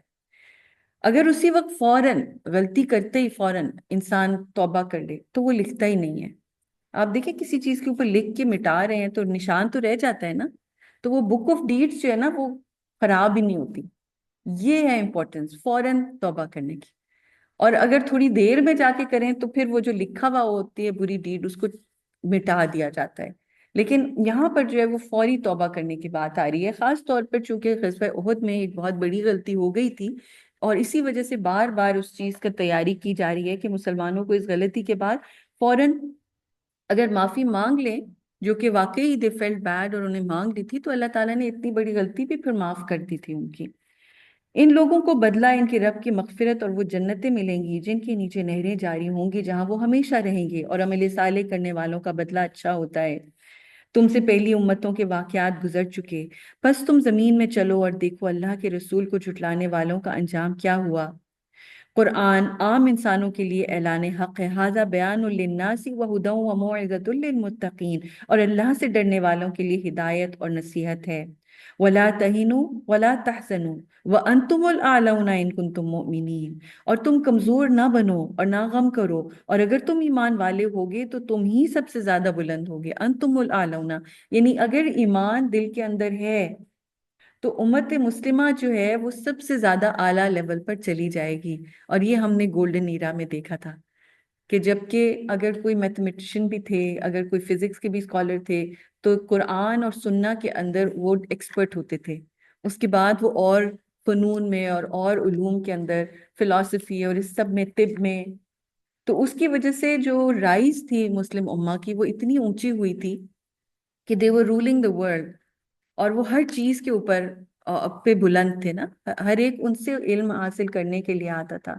اگر اسی وقت فوراً غلطی کرتے ہی فوراً انسان توبہ کر لے تو وہ لکھتا ہی نہیں ہے۔ آپ دیکھیں کسی چیز کے اوپر لکھ کے مٹا رہے ہیں تو نشان تو رہ جاتا ہے نا، تو وہ بک آف ڈیڈز جو ہے نا وہ خراب ہی نہیں ہوتی۔ یہ ہے امپورٹنس فوراً توبہ کرنے کی۔ اور اگر تھوڑی دیر میں جا کے کریں تو پھر وہ جو لکھا ہوا ہوتی ہے بری ڈیڈ، اس کو مٹا دیا جاتا ہے۔ لیکن یہاں پر جو ہے وہ فوری توبہ کرنے کی بات آ رہی ہے، خاص طور پر چونکہ غزوہ احد میں ایک بہت بڑی غلطی ہو گئی تھی، اور اسی وجہ سے بار بار اس چیز کا تیاری کی جا رہی ہے کہ مسلمانوں کو اس غلطی کے بعد فوراً اگر معافی مانگ لیں، جو کہ واقعی دے فیلٹ بیڈ اور انہیں مانگ لی تھی، تو اللہ تعالیٰ نے اتنی بڑی غلطی بھی پھر معاف کر دی تھی ان کی۔ ان لوگوں کو بدلہ ان کے رب کی مغفرت اور وہ جنتیں ملیں گی جن کے نیچے نہریں جاری ہوں گی، جہاں وہ ہمیشہ رہیں گے، اور عمل صالح کرنے والوں کا بدلہ اچھا ہوتا ہے۔ تم سے پہلی امتوں کے واقعات گزر چکے، پس تم زمین میں چلو اور دیکھو اللہ کے رسول کو جھٹلانے والوں کا انجام کیا ہوا۔ قرآن عام انسانوں کے لیے اعلان حق ہے، ھذا بیان للناس وہدی وموعظۃ للمتقین، اور اللہ سے ڈرنے والوں کے لیے ہدایت اور نصیحت ہے۔ ولا تہنوا ولا تحزنوا وانتم الاعلون ان کنتم مؤمنین، اور تم کمزور نہ بنو اور نہ غم کرو، اور اگر تم ایمان والے ہوگے تو تم ہی سب سے زیادہ بلند ہوگے۔ انتم الاعلون، یعنی اگر ایمان دل کے اندر ہے تو امت مسلمہ جو ہے وہ سب سے زیادہ اعلیٰ لیول پر چلی جائے گی۔ اور یہ ہم نے گولڈن ایرا میں دیکھا تھا کہ جبکہ اگر کوئی میتھمیٹیشین بھی تھے، اگر کوئی فزکس کے بھی اسکالر تھے، تو قرآن اور سنہ کے اندر وہ ایکسپرٹ ہوتے تھے۔ اس کے بعد وہ اور فنون میں اور علوم کے اندر، فلسفی اور اس سب میں، طب میں، تو اس کی وجہ سے جو رائز تھی مسلم امہ کی وہ اتنی اونچی ہوئی تھی کہ they were ruling the world، اور وہ ہر چیز کے اوپر پہ بلند تھے نا، ہر ایک ان سے علم حاصل کرنے کے لیے آتا تھا۔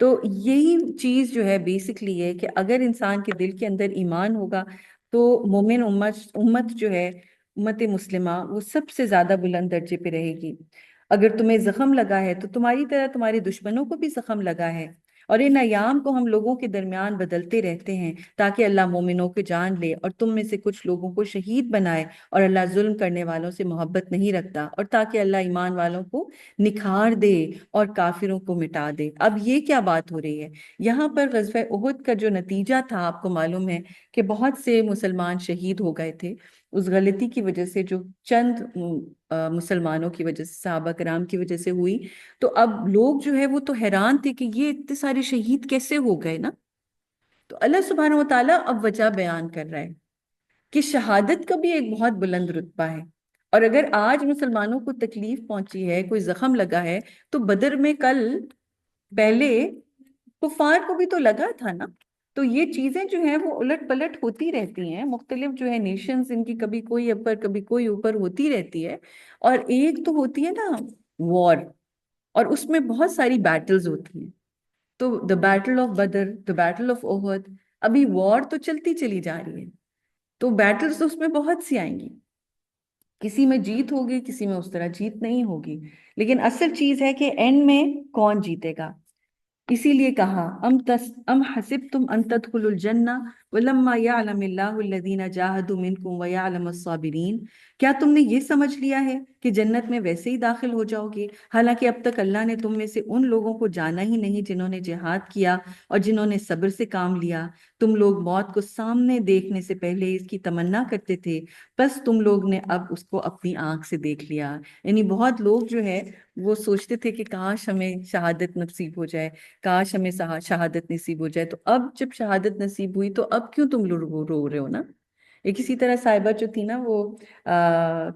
تو یہی چیز جو ہے بیسکلی ہے کہ اگر انسان کے دل کے اندر ایمان ہوگا تو مومن امت جو ہے، امت مسلمہ، وہ سب سے زیادہ بلند درجے پہ رہے گی۔ اگر تمہیں زخم لگا ہے تو تمہاری طرح تمہارے دشمنوں کو بھی زخم لگا ہے، اور ان ایام کو ہم لوگوں کے درمیان بدلتے رہتے ہیں تاکہ اللہ مومنوں کو جان لے اور تم میں سے کچھ لوگوں کو شہید بنائے، اور اللہ ظلم کرنے والوں سے محبت نہیں رکھتا، اور تاکہ اللہ ایمان والوں کو نکھار دے اور کافروں کو مٹا دے۔ اب یہ کیا بات ہو رہی ہے یہاں پر؟ غزوہ احد کا جو نتیجہ تھا آپ کو معلوم ہے کہ بہت سے مسلمان شہید ہو گئے تھے اس غلطی کی وجہ سے، جو چند مسلمانوں کی وجہ سے، صحابہ کرام کی وجہ سے ہوئی۔ تو اب لوگ جو ہے وہ تو حیران تھے کہ یہ اتنے سارے شہید کیسے ہو گئے نا۔ تو اللہ سبحانہ و تعالیٰ اب وجہ بیان کر رہا ہے کہ شہادت کا بھی ایک بہت بلند رتبہ ہے، اور اگر آج مسلمانوں کو تکلیف پہنچی ہے، کوئی زخم لگا ہے، تو بدر میں کل پہلے کفار کو بھی تو لگا تھا نا۔ تو یہ چیزیں جو ہیں وہ الٹ پلٹ ہوتی رہتی ہیں، مختلف جو ہے نیشنز، ان کی کبھی کوئی اوپر کبھی کوئی اوپر ہوتی رہتی ہے۔ اور ایک تو ہوتی ہے نا وار، اور اس میں بہت ساری بیٹلز ہوتی ہیں، تو دا بیٹل آف بدر، دا بیٹل آف احد، ابھی وار تو چلتی چلی جا رہی ہے، تو بیٹلز تو اس میں بہت سی آئیں گی، کسی میں جیت ہوگی، کسی میں اس طرح جیت نہیں ہوگی، لیکن اصل چیز ہے کہ اینڈ میں کون جیتے گا۔ اسی لیے کہا ام حسبتم ان تدخلوا الجنہ ولما یعلم اللہ الذین جاہدوا منکم ویعلم الصابرین، کیا تم نے یہ سمجھ لیا ہے کہ جنت میں ویسے ہی داخل ہو جاؤ گے، حالانکہ اب تک اللہ نے تم میں سے ان لوگوں کو جانا ہی نہیں جنہوں نے جہاد کیا اور جنہوں نے صبر سے کام لیا۔ تم لوگ موت کو سامنے دیکھنے سے پہلے اس کی تمنا کرتے تھے، بس تم لوگ نے اب اس کو اپنی آنکھ سے دیکھ لیا۔ یعنی بہت لوگ جو ہے وہ سوچتے تھے کہ کاش ہمیں شہادت نصیب ہو جائے، کاش ہمیں شہادت نصیب ہو جائے، تو اب جب شہادت نصیب ہوئی تو اب کیوں تم لوگ رو رہے ہو نا؟ ایک اسی طرح صاحبہ جو تھی نا وہ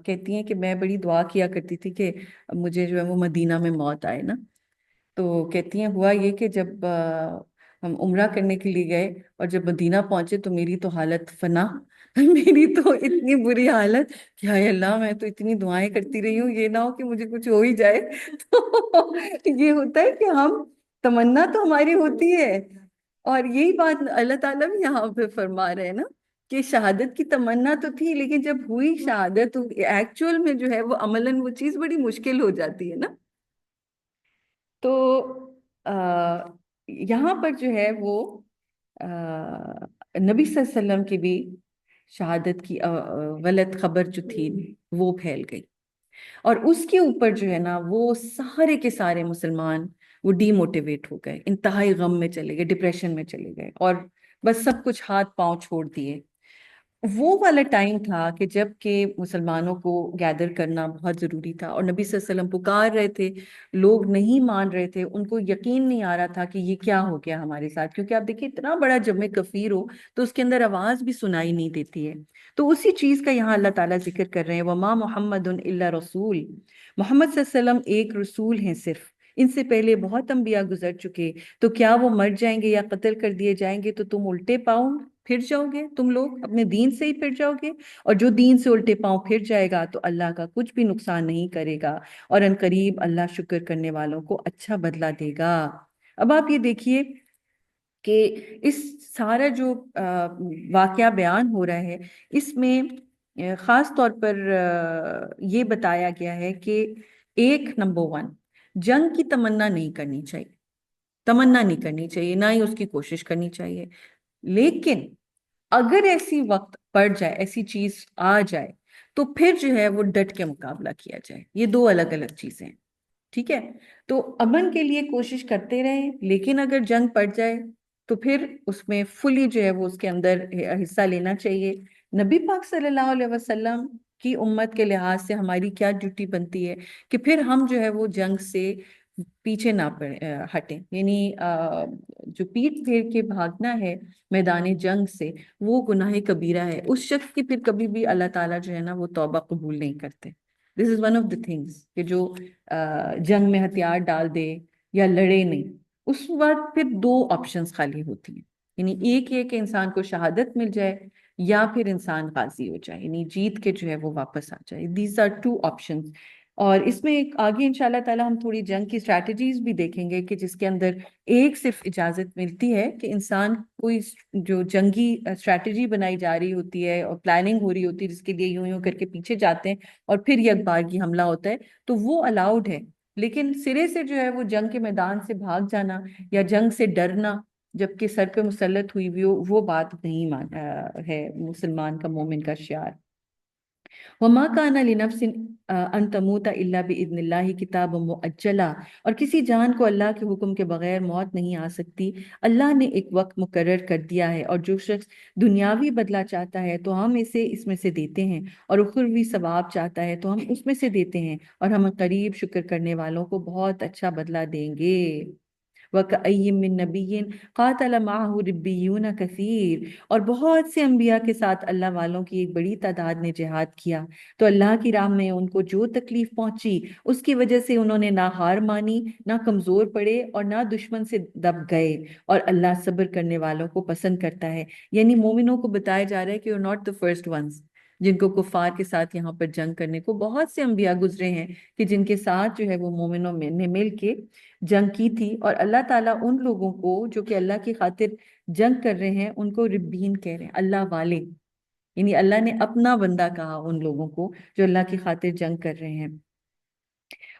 کہتی ہیں کہ میں بڑی دعا کیا کرتی تھی کہ مجھے جو ہے وہ مدینہ میں موت آئے نا، تو کہتی ہیں ہوا یہ کہ جب ہم عمرہ کرنے کے لیے گئے اور جب مدینہ پہنچے تو میری تو حالت فنا میری تو اتنی بری حالت کہ ہائے اللہ، میں تو اتنی دعائیں کرتی رہی ہوں یہ نہ ہو کہ مجھے کچھ ہو ہی جائے تو یہ ہوتا ہے کہ ہم تمنا تو ہماری ہوتی ہے، اور یہی بات اللہ تعالیٰ بھی یہاں پہ فرما رہے ہیں نا کہ شہادت کی تمنا تو تھی، لیکن جب ہوئی شہادت ایکچوئل میں جو ہے وہ عملاً وہ چیز بڑی مشکل ہو جاتی ہے نا۔ تو یہاں پر جو ہے وہ نبی صلی اللہ علیہ وسلم کی بھی شہادت کی غلط خبر جو تھی وہ پھیل گئی، اور اس کے اوپر جو ہے نا وہ سارے کے سارے مسلمان وہ ڈی موٹیویٹ ہو گئے، انتہائی غم میں چلے گئے، ڈپریشن میں چلے گئے، اور بس سب کچھ ہاتھ پاؤں چھوڑ دیے۔ وہ والا ٹائم تھا کہ جب کہ مسلمانوں کو گیدر کرنا بہت ضروری تھا، اور نبی صلی اللہ علیہ وسلم پکار رہے تھے، لوگ نہیں مان رہے تھے، ان کو یقین نہیں آ رہا تھا کہ یہ کیا ہو گیا ہمارے ساتھ، کیونکہ آپ دیکھیں اتنا بڑا جمع کثیر ہو تو اس کے اندر آواز بھی سنائی نہیں دیتی ہے۔ تو اسی چیز کا یہاں اللہ تعالیٰ ذکر کر رہے ہیں، وَمَا مُحَمَّدٌ إِلَّا رَسُولٌ، محمد صلی اللہ علیہ وسلم ایک رسول ہیں صرف، ان سے پہلے بہت انبیاء گزر چکے، تو کیا وہ مر جائیں گے یا قتل کر دیے جائیں گے تو تم الٹے پاؤں پھر جاؤ گے، تم لوگ اپنے دین سے ہی پھر جاؤ گے؟ اور جو دین سے الٹے پاؤں پھر جائے گا تو اللہ کا کچھ بھی نقصان نہیں کرے گا، اور ان قریب اللہ شکر کرنے والوں کو اچھا بدلہ دے گا۔ اب آپ یہ دیکھیے کہ اس سارا جو واقعہ بیان ہو رہا ہے، اس میں خاص طور پر یہ بتایا گیا ہے کہ ایک نمبر ون، جنگ کی تمنا نہیں کرنی چاہیے، تمنا نہیں کرنی چاہیے، نہ ہی اس کی کوشش کرنی چاہیے، لیکن اگر ایسی وقت پڑ جائے، ایسی چیز آ جائے، تو پھر جو ہے وہ ڈٹ کے مقابلہ کیا جائے۔ یہ دو الگ الگ چیزیں ہیں، ٹھیک ہے؟ تو امن کے لیے کوشش کرتے رہیں، لیکن اگر جنگ پڑ جائے تو پھر اس میں فلی جو ہے وہ اس کے اندر حصہ لینا چاہیے۔ نبی پاک صلی اللہ علیہ وسلم کی امت کے لحاظ سے ہماری کیا ڈیوٹی بنتی ہے کہ پھر ہم جو ہے وہ جنگ سے پیچھے نہ ہٹیں، یعنی جو پیٹھ پھیر کے بھاگنا ہے میدان جنگ سے، وہ گناہ کبیرہ ہے، اس شخص کی پھر کبھی بھی اللہ تعالیٰ جو ہے نا وہ توبہ قبول نہیں کرتے۔ This is one of the things کہ جو جنگ میں ہتھیار ڈال دے یا لڑے نہیں، اس وقت پھر دو آپشنز خالی ہوتی ہیں، یعنی ایک یہ کہ انسان کو شہادت مل جائے یا پھر انسان غازی ہو جائے، یعنی جیت کے جو ہے وہ واپس آ جائے۔ These are two options. اور اس میں آگے انشاءاللہ تعالی ہم تھوڑی جنگ کی اسٹریٹجیز بھی دیکھیں گے کہ جس کے اندر ایک صرف اجازت ملتی ہے کہ انسان کوئی جو جنگی اسٹریٹجی بنائی جا رہی ہوتی ہے اور پلاننگ ہو رہی ہوتی ہے جس کے لیے یوں یوں کر کے پیچھے جاتے ہیں اور پھر یک بارگی حملہ ہوتا ہے، تو وہ الاؤڈ ہے، لیکن سرے سے جو ہے وہ جنگ کے میدان سے بھاگ جانا یا جنگ سے ڈرنا جبکہ سر پہ مسلط ہوئی ہوئی ہو، وہ بات نہیں ہے مسلمان کا، مومن کا شعار۔ وَمَا كَانَ لِنَفْسٍ أَن تَمُوتَ إِلَّا بِإِذْنِ اللَّهِ كِتَابًا مُؤَجَّلًا، اور کسی جان کو اللہ کے حکم کے بغیر موت نہیں آ سکتی، اللہ نے ایک وقت مقرر کر دیا ہے، اور جو شخص دنیاوی بدلہ چاہتا ہے تو ہم اسے اس میں سے دیتے ہیں، اور اخروی ثواب چاہتا ہے تو ہم اس میں سے دیتے ہیں، اور ہم قریب شکر کرنے والوں کو بہت اچھا بدلہ دیں گے۔ وَكَأَيٍّ مِّن نَبِيٍّ قَاتَلَ مَعَهُ رِبِّيُّونَ كَثِيرٌ، اور بہت سے انبیاء کے ساتھ اللہ والوں کی ایک بڑی تعداد نے جہاد کیا، تو اللہ کی راہ میں ان کو جو تکلیف پہنچی اس کی وجہ سے انہوں نے نہ ہار مانی، نہ کمزور پڑے، اور نہ دشمن سے دب گئے، اور اللہ صبر کرنے والوں کو پسند کرتا ہے۔ یعنی مومنوں کو بتایا جا رہا ہے کہ you're not the first ones جن کو کفار کے ساتھ یہاں پر جنگ کرنے کو، بہت سے انبیاء گزرے ہیں کہ جن کے ساتھ جو ہے وہ مومنوں نے مل کے جنگ کی تھی، اور اللہ تعالیٰ ان لوگوں کو جو کہ اللہ کی خاطر جنگ کر رہے ہیں ان کو ربین کہہ رہے ہیں، اللہ والے، یعنی اللہ نے اپنا بندہ کہا ان لوگوں کو جو اللہ کی خاطر جنگ کر رہے ہیں۔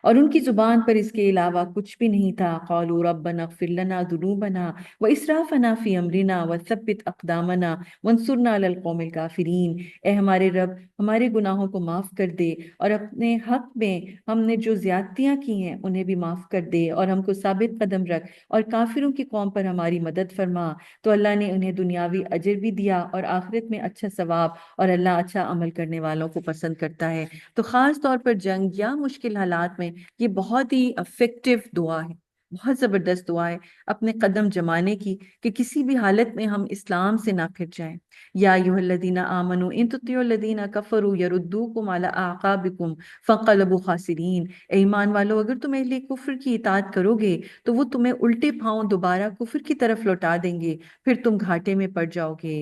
اور ان کی زبان پر اس کے علاوہ کچھ بھی نہیں تھا. قالوا ربنا اغفر لنا ذنوبنا واسرافنا فی امرنا وثبت اقدامنا وانصرنا علی القوم الکافرین. اے ہمارے رب، ہمارے گناہوں کو معاف کر دے، اور اپنے حق میں ہم نے جو زیادتیاں کی ہیں انہیں بھی معاف کر دے، اور ہم کو ثابت قدم رکھ، اور کافروں کی قوم پر ہماری مدد فرما. تو اللہ نے انہیں دنیاوی اجر بھی دیا اور آخرت میں اچھا ثواب، اور اللہ اچھا عمل کرنے والوں کو پسند کرتا ہے. تو خاص طور پر جنگ یا مشکل حالات میں یہ بہت ہی افیکٹو دعا ہے، بہت زبردست دعا ہے اپنے قدم جمانے کی، کہ کسی بھی حالت میں ہم اسلام سے نہ پھر جائیں. یا ایھا الذین آمنوا ان تطیعوا الذین کفروا یردوکم علی اعقابکم فانقلبوا خاسرین. اے ایمان والو، اگر تم اہل کفر کی اطاعت کرو گے تو وہ تمہیں الٹے پاؤں دوبارہ کفر کی طرف لوٹا دیں گے، پھر تم گھاٹے میں پڑ جاؤ گے.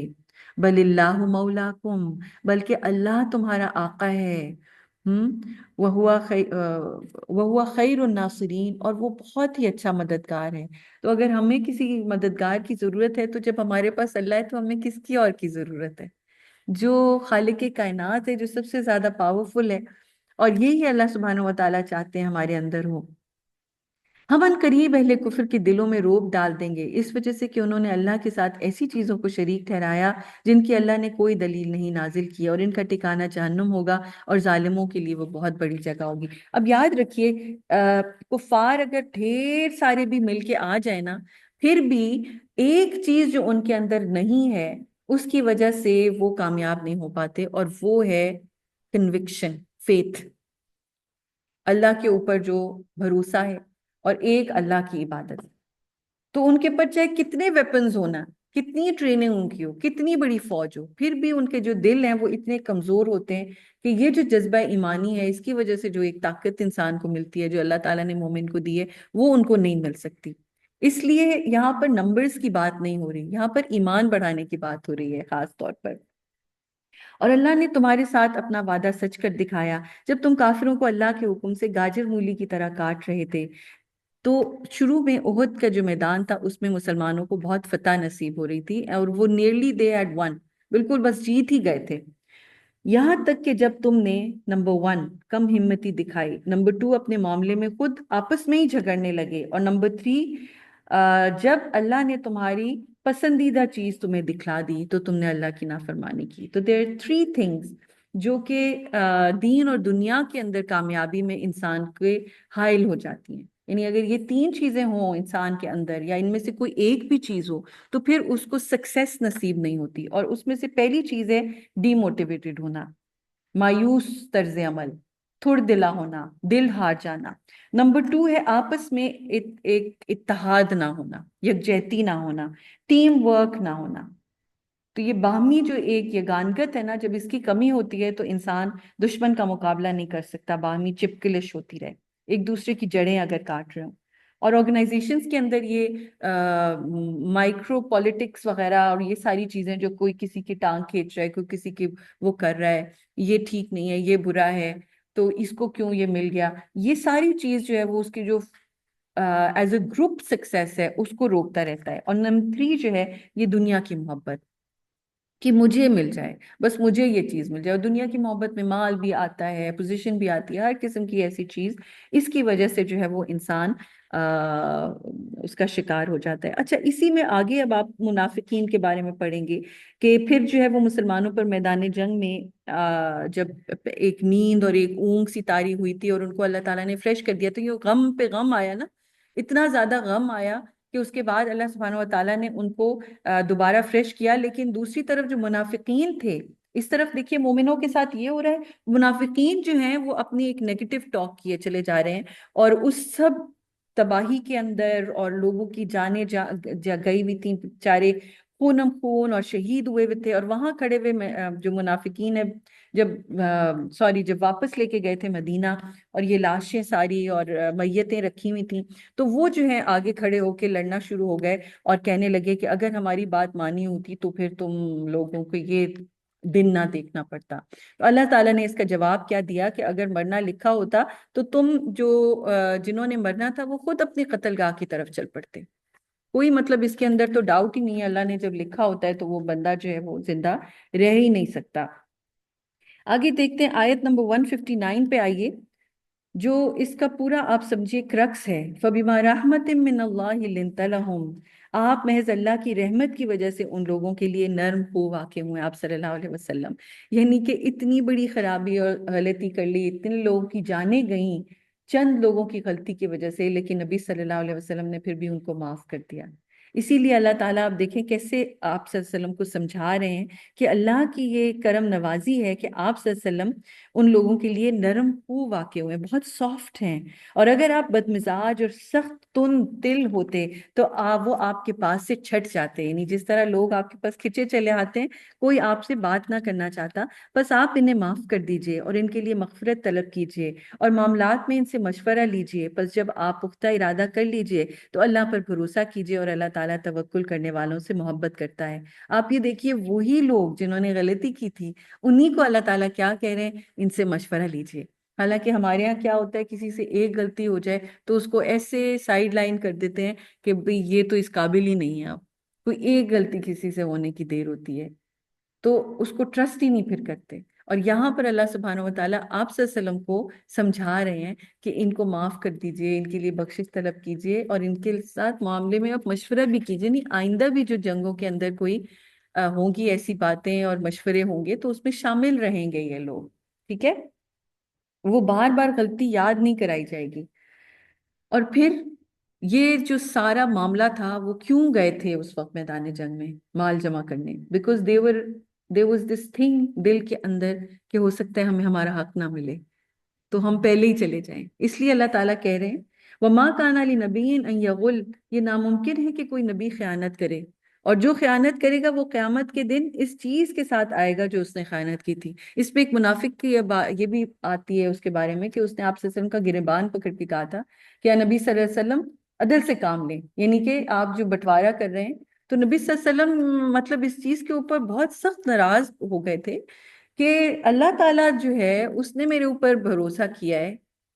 بل اللہ مولاکم، بلکہ اللہ تمہارا آقا ہے. وَهُوَ خَيْرُ النَّاصِرِينَ، اور وہ بہت ہی اچھا مددگار ہے. تو اگر ہمیں کسی مددگار کی ضرورت ہے تو جب ہمارے پاس اللہ ہے تو ہمیں کس کی اور کی ضرورت ہے؟ جو خالق کائنات ہے، جو سب سے زیادہ پاورفل ہے، اور یہی اللہ سبحانہ و تعالیٰ چاہتے ہیں ہمارے اندر ہو. ہم ان قریب اہل کفر کے دلوں میں روب ڈال دیں گے، اس وجہ سے کہ انہوں نے اللہ کے ساتھ ایسی چیزوں کو شریک ٹھہرایا جن کی اللہ نے کوئی دلیل نہیں نازل کی، اور ان کا ٹھکانہ جہنم ہوگا، اور ظالموں کے لیے وہ بہت بڑی جگہ ہوگی. اب یاد رکھیے، کفار اگر ڈھیر سارے بھی مل کے آ جائیں نا، پھر بھی ایک چیز جو ان کے اندر نہیں ہے، اس کی وجہ سے وہ کامیاب نہیں ہو پاتے، اور وہ ہے کنوکشن، فیتھ، اللہ کے اوپر جو بھروسہ ہے، اور ایک اللہ کی عبادت. تو ان کے پاس چاہے کتنے ویپنز ہونا، کتنی ٹریننگ ان کی ہو، کتنی بڑی فوج ہو، پھر بھی ان کے جو دل ہیں وہ اتنے کمزور ہوتے ہیں کہ یہ جو جذبہ ایمانی ہے، اس کی وجہ سے جو ایک طاقت انسان کو ملتی ہے، جو اللہ تعالیٰ نے مومن کو دی ہے، وہ ان کو نہیں مل سکتی. اس لیے یہاں پر نمبرز کی بات نہیں ہو رہی، یہاں پر ایمان بڑھانے کی بات ہو رہی ہے خاص طور پر. اور اللہ نے تمہارے ساتھ اپنا وعدہ سچ کر دکھایا جب تم کافروں کو اللہ کے حکم سے گاجر مولی کی طرح کاٹ رہے تھے. تو شروع میں احد کا جو میدان تھا اس میں مسلمانوں کو بہت فتح نصیب ہو رہی تھی، اور وہ نیرلی دے ایڈ ون، بالکل بس جیت ہی گئے تھے. یہاں تک کہ جب تم نے نمبر 1 کم ہمتی دکھائی، نمبر 2 اپنے معاملے میں خود آپس میں ہی جھگڑنے لگے، اور نمبر 3 جب اللہ نے تمہاری پسندیدہ چیز تمہیں دکھلا دی تو تم نے اللہ کی نافرمانی کی. تو there are 3 things جو کہ دین اور دنیا کے اندر کامیابی میں انسان کے حائل ہو جاتی ہیں. یعنی اگر یہ 3 چیزیں ہوں انسان کے اندر، یا ان میں سے کوئی ایک بھی چیز ہو، تو پھر اس کو سکسیس نصیب نہیں ہوتی. اور اس میں سے پہلی چیز ہے ڈی موٹیویٹڈ ہونا، مایوس طرز عمل، تھوڑ دلا ہونا، دل ہار جانا. نمبر 2 ہے آپس میں ایک اتحاد نہ ہونا، یکجہتی نہ ہونا، ٹیم ورک نہ ہونا. تو یہ باہمی جو ایک یگانگت ہے نا، جب اس کی کمی ہوتی ہے تو انسان دشمن کا مقابلہ نہیں کر سکتا، باہمی چپکلش ہوتی رہے، ایک دوسرے کی جڑیں اگر کاٹ رہے ہوں. اور آرگنائزیشنز کے اندر یہ مائکرو پالیٹکس وغیرہ اور یہ ساری چیزیں، جو کوئی کسی کی ٹانگ کھینچ رہا ہے، کوئی کسی کی وہ کر رہا ہے، یہ ٹھیک نہیں ہے، یہ برا ہے، تو اس کو کیوں یہ مل گیا، یہ ساری چیز جو ہے وہ اس کی جو ایز اے گروپ سکسیس ہے اس کو روکتا رہتا ہے. اور نمبر 3 جو ہے یہ دنیا کی محبت، کہ مجھے مل جائے، بس مجھے یہ چیز مل جائے. اور دنیا کی محبت میں مال بھی آتا ہے، پوزیشن بھی آتی ہے، ہر قسم کی ایسی چیز، اس کی وجہ سے جو ہے وہ انسان اس کا شکار ہو جاتا ہے. اچھا، اسی میں آگے اب آپ منافقین کے بارے میں پڑھیں گے کہ پھر جو ہے وہ مسلمانوں پر میدان جنگ میں جب ایک نیند اور ایک اونگ سی تاری ہوئی تھی اور ان کو اللہ تعالیٰ نے فریش کر دیا، تو یہ غم پہ غم آیا نا، اتنا زیادہ غم آیا کہ اس کے بعد اللہ سبحانہ و تعالیٰ نے ان کو دوبارہ فریش کیا. لیکن دوسری طرف جو منافقین تھے، اس طرف دیکھیے مومنوں کے ساتھ یہ ہو رہا ہے، منافقین جو ہیں وہ اپنی ایک نیگیٹو ٹاک کیے چلے جا رہے ہیں، اور اس سب تباہی کے اندر اور لوگوں کی جانیں گئی ہوئی تھیں، بیچارے خونم خون اور شہید ہوئے ہوئے تھے. اور وہاں کھڑے ہوئے جو منافقین ہیں، جب واپس لے کے گئے تھے مدینہ، اور یہ لاشیں ساری اور میتیں رکھی ہوئی تھیں، تو وہ جو ہیں آگے کھڑے ہو کے لڑنا شروع ہو گئے اور کہنے لگے کہ اگر ہماری بات مانی ہوتی تو پھر تم لوگوں کو یہ دن نہ دیکھنا پڑتا. تو اللہ تعالیٰ نے اس کا جواب کیا دیا کہ اگر مرنا لکھا ہوتا تو تم جنہوں نے مرنا تھا وہ خود اپنی قتل گاہ کی طرف چل پڑتے. کوئی مطلب اس کے اندر تو ڈاؤٹ ہی نہیں ہے، اللہ نے جب لکھا ہوتا ہے تو وہ بندہ جو ہے وہ زندہ رہ ہی نہیں سکتا. آگے دیکھتے ہیں آیت نمبر 159 پہ آئیے. جو اس کا پورا آپ سمجھیے کرکس ہے، فَبِمَا رَحْمَةٍ مِّنَ اللَّهِ لِنْتَ لَهُمْ، آپ محض اللہ کی رحمت کی وجہ سے ان لوگوں کے لیے نرم ہو واقع ہوئے آپ صلی اللہ علیہ وسلم۔ یعنی کہ اتنی بڑی خرابی اور غلطی کر لی، اتنے لوگوں کی جانیں گئیں چند لوگوں کی غلطی کی وجہ سے، لیکن نبی صلی اللہ علیہ وسلم نے پھر بھی ان کو معاف کر دیا۔ اسی لیے اللہ تعالیٰ آپ دیکھیں کیسے آپ صلی اللہ علیہ وسلم کو سمجھا رہے ہیں کہ اللہ کی یہ کرم نوازی ہے کہ آپ صلی اللہ علیہ وسلم ان لوگوں کے لیے نرم ہو واقع ہوئے، بہت سافٹ ہیں۔ اور اگر آپ بدمزاج اور سخت تند دل ہوتے تو وہ آپ کے پاس سے چھٹ جاتے، یعنی جس طرح لوگ آپ کے پاس کھچے چلے آتے ہیں، کوئی آپ سے بات نہ کرنا چاہتا، بس آپ انہیں معاف کر دیجئے اور ان کے لیے مغفرت طلب کیجئے اور معاملات میں ان سے مشورہ لیجئے، پس جب آپ پختہ ارادہ کر لیجئے تو اللہ پر بھروسہ کیجئے، اور اللہ تعالیٰ توکل کرنے والوں سے محبت کرتا ہے۔ آپ یہ دیکھیے وہی لوگ جنہوں نے غلطی کی تھی، انہی کو اللہ تعالیٰ کیا کہہ رہے ہیں، ان سے مشورہ لیجئے۔ حالانکہ ہمارے ہاں کیا ہوتا ہے، کسی سے ایک غلطی ہو جائے تو اس کو ایسے سائیڈ لائن کر دیتے ہیں کہ بھئی یہ تو اس قابل ہی نہیں ہے، آپ کوئی ایک غلطی کسی سے ہونے کی دیر ہوتی ہے تو اس کو ٹرسٹ ہی نہیں پھر کرتے۔ اور یہاں پر اللہ سبحانہ وتعالیٰ آپ صلی اللہ علیہ وسلم کو سمجھا رہے ہیں کہ ان کو معاف کر دیجئے، ان کے لیے بخشش طلب کیجئے اور ان کے ساتھ معاملے میں آپ مشورہ بھی کیجئے، نہیں آئندہ بھی جو جنگوں کے اندر کوئی ہوں گی ایسی باتیں اور مشورے ہوں گے تو اس میں شامل رہیں گے یہ لوگ، ٹھیک ہے؟ وہ بار بار غلطی یاد نہیں کرائی جائے گی۔ اور پھر یہ جو سارا معاملہ تھا، وہ کیوں گئے تھے اس وقت میدان جنگ میں مال جمع کرنے؟ Because there was this thing دل کے اندر کہ ہو سکتا ہے ہمیں ہمارا حق نہ ملے تو ہم پہلے ہی چلے جائیں۔ اس لیے اللہ تعالیٰ کہہ رہے ہیں وَمَا كَانَ لِنَبِيٍّ أَن يَغُلَّ، یہ ناممکن ہے کہ کوئی نبی خیانت کرے، اور جو خیانت کرے گا وہ قیامت کے دن اس چیز کے ساتھ آئے گا جو اس نے خیانت کی تھی۔ اس میں ایک منافق کی یہ بھی آتی ہے اس کے بارے میں کہ اس نے آپ صلی اللہ علیہ وسلم کا گریبان پکڑ کے کہا تھا کہ یا نبی صلی اللہ علیہ وسلم عدل سے کام لیں، یعنی کہ آپ جو بٹوارا کر رہے ہیں۔ تو نبی صلی اللہ علیہ وسلم مطلب اس چیز کے اوپر بہت سخت ناراض ہو گئے تھے کہ اللہ تعالیٰ جو ہے اس نے میرے اوپر بھروسہ کیا ہے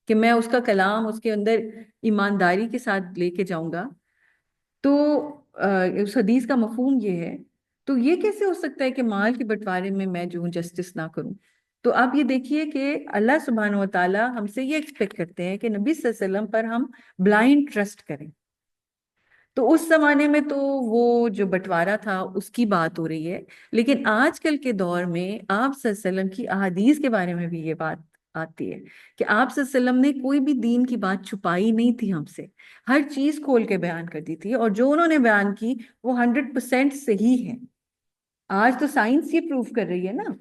کہ میں اس کا کلام اس کے اندر ایمانداری کے ساتھ لے کے جاؤں گا، تو اس حدیث کا مفہوم یہ ہے، تو یہ کیسے ہو سکتا ہے کہ مال کے بٹوارے میں میں جو ہوں جسٹس نہ کروں؟ تو آپ یہ دیکھیے کہ اللہ سبحانہ و تعالیٰ ہم سے یہ ایکسپیکٹ کرتے ہیں کہ نبی صلی اللہ علیہ وسلم پر ہم بلائنڈ ٹرسٹ کریں۔ تو اس زمانے میں تو وہ جو بٹوارا تھا اس کی بات ہو رہی ہے، لیکن آج کل کے دور میں آپ صلی اللہ علیہ وسلم کی احادیث کے بارے میں بھی یہ بات آتی ہے کہ آپ صلی اللہ علیہ وسلم نے کوئی بھی دین کی بات چھپائی نہیں تھی ہم سے، ہر چیز کھول کے بیان کر دی تھی، اور جو انہوں نے بیان کی وہ 100% صحیح ہے۔ آج تو سائنس یہ پروف کر رہی ہے نا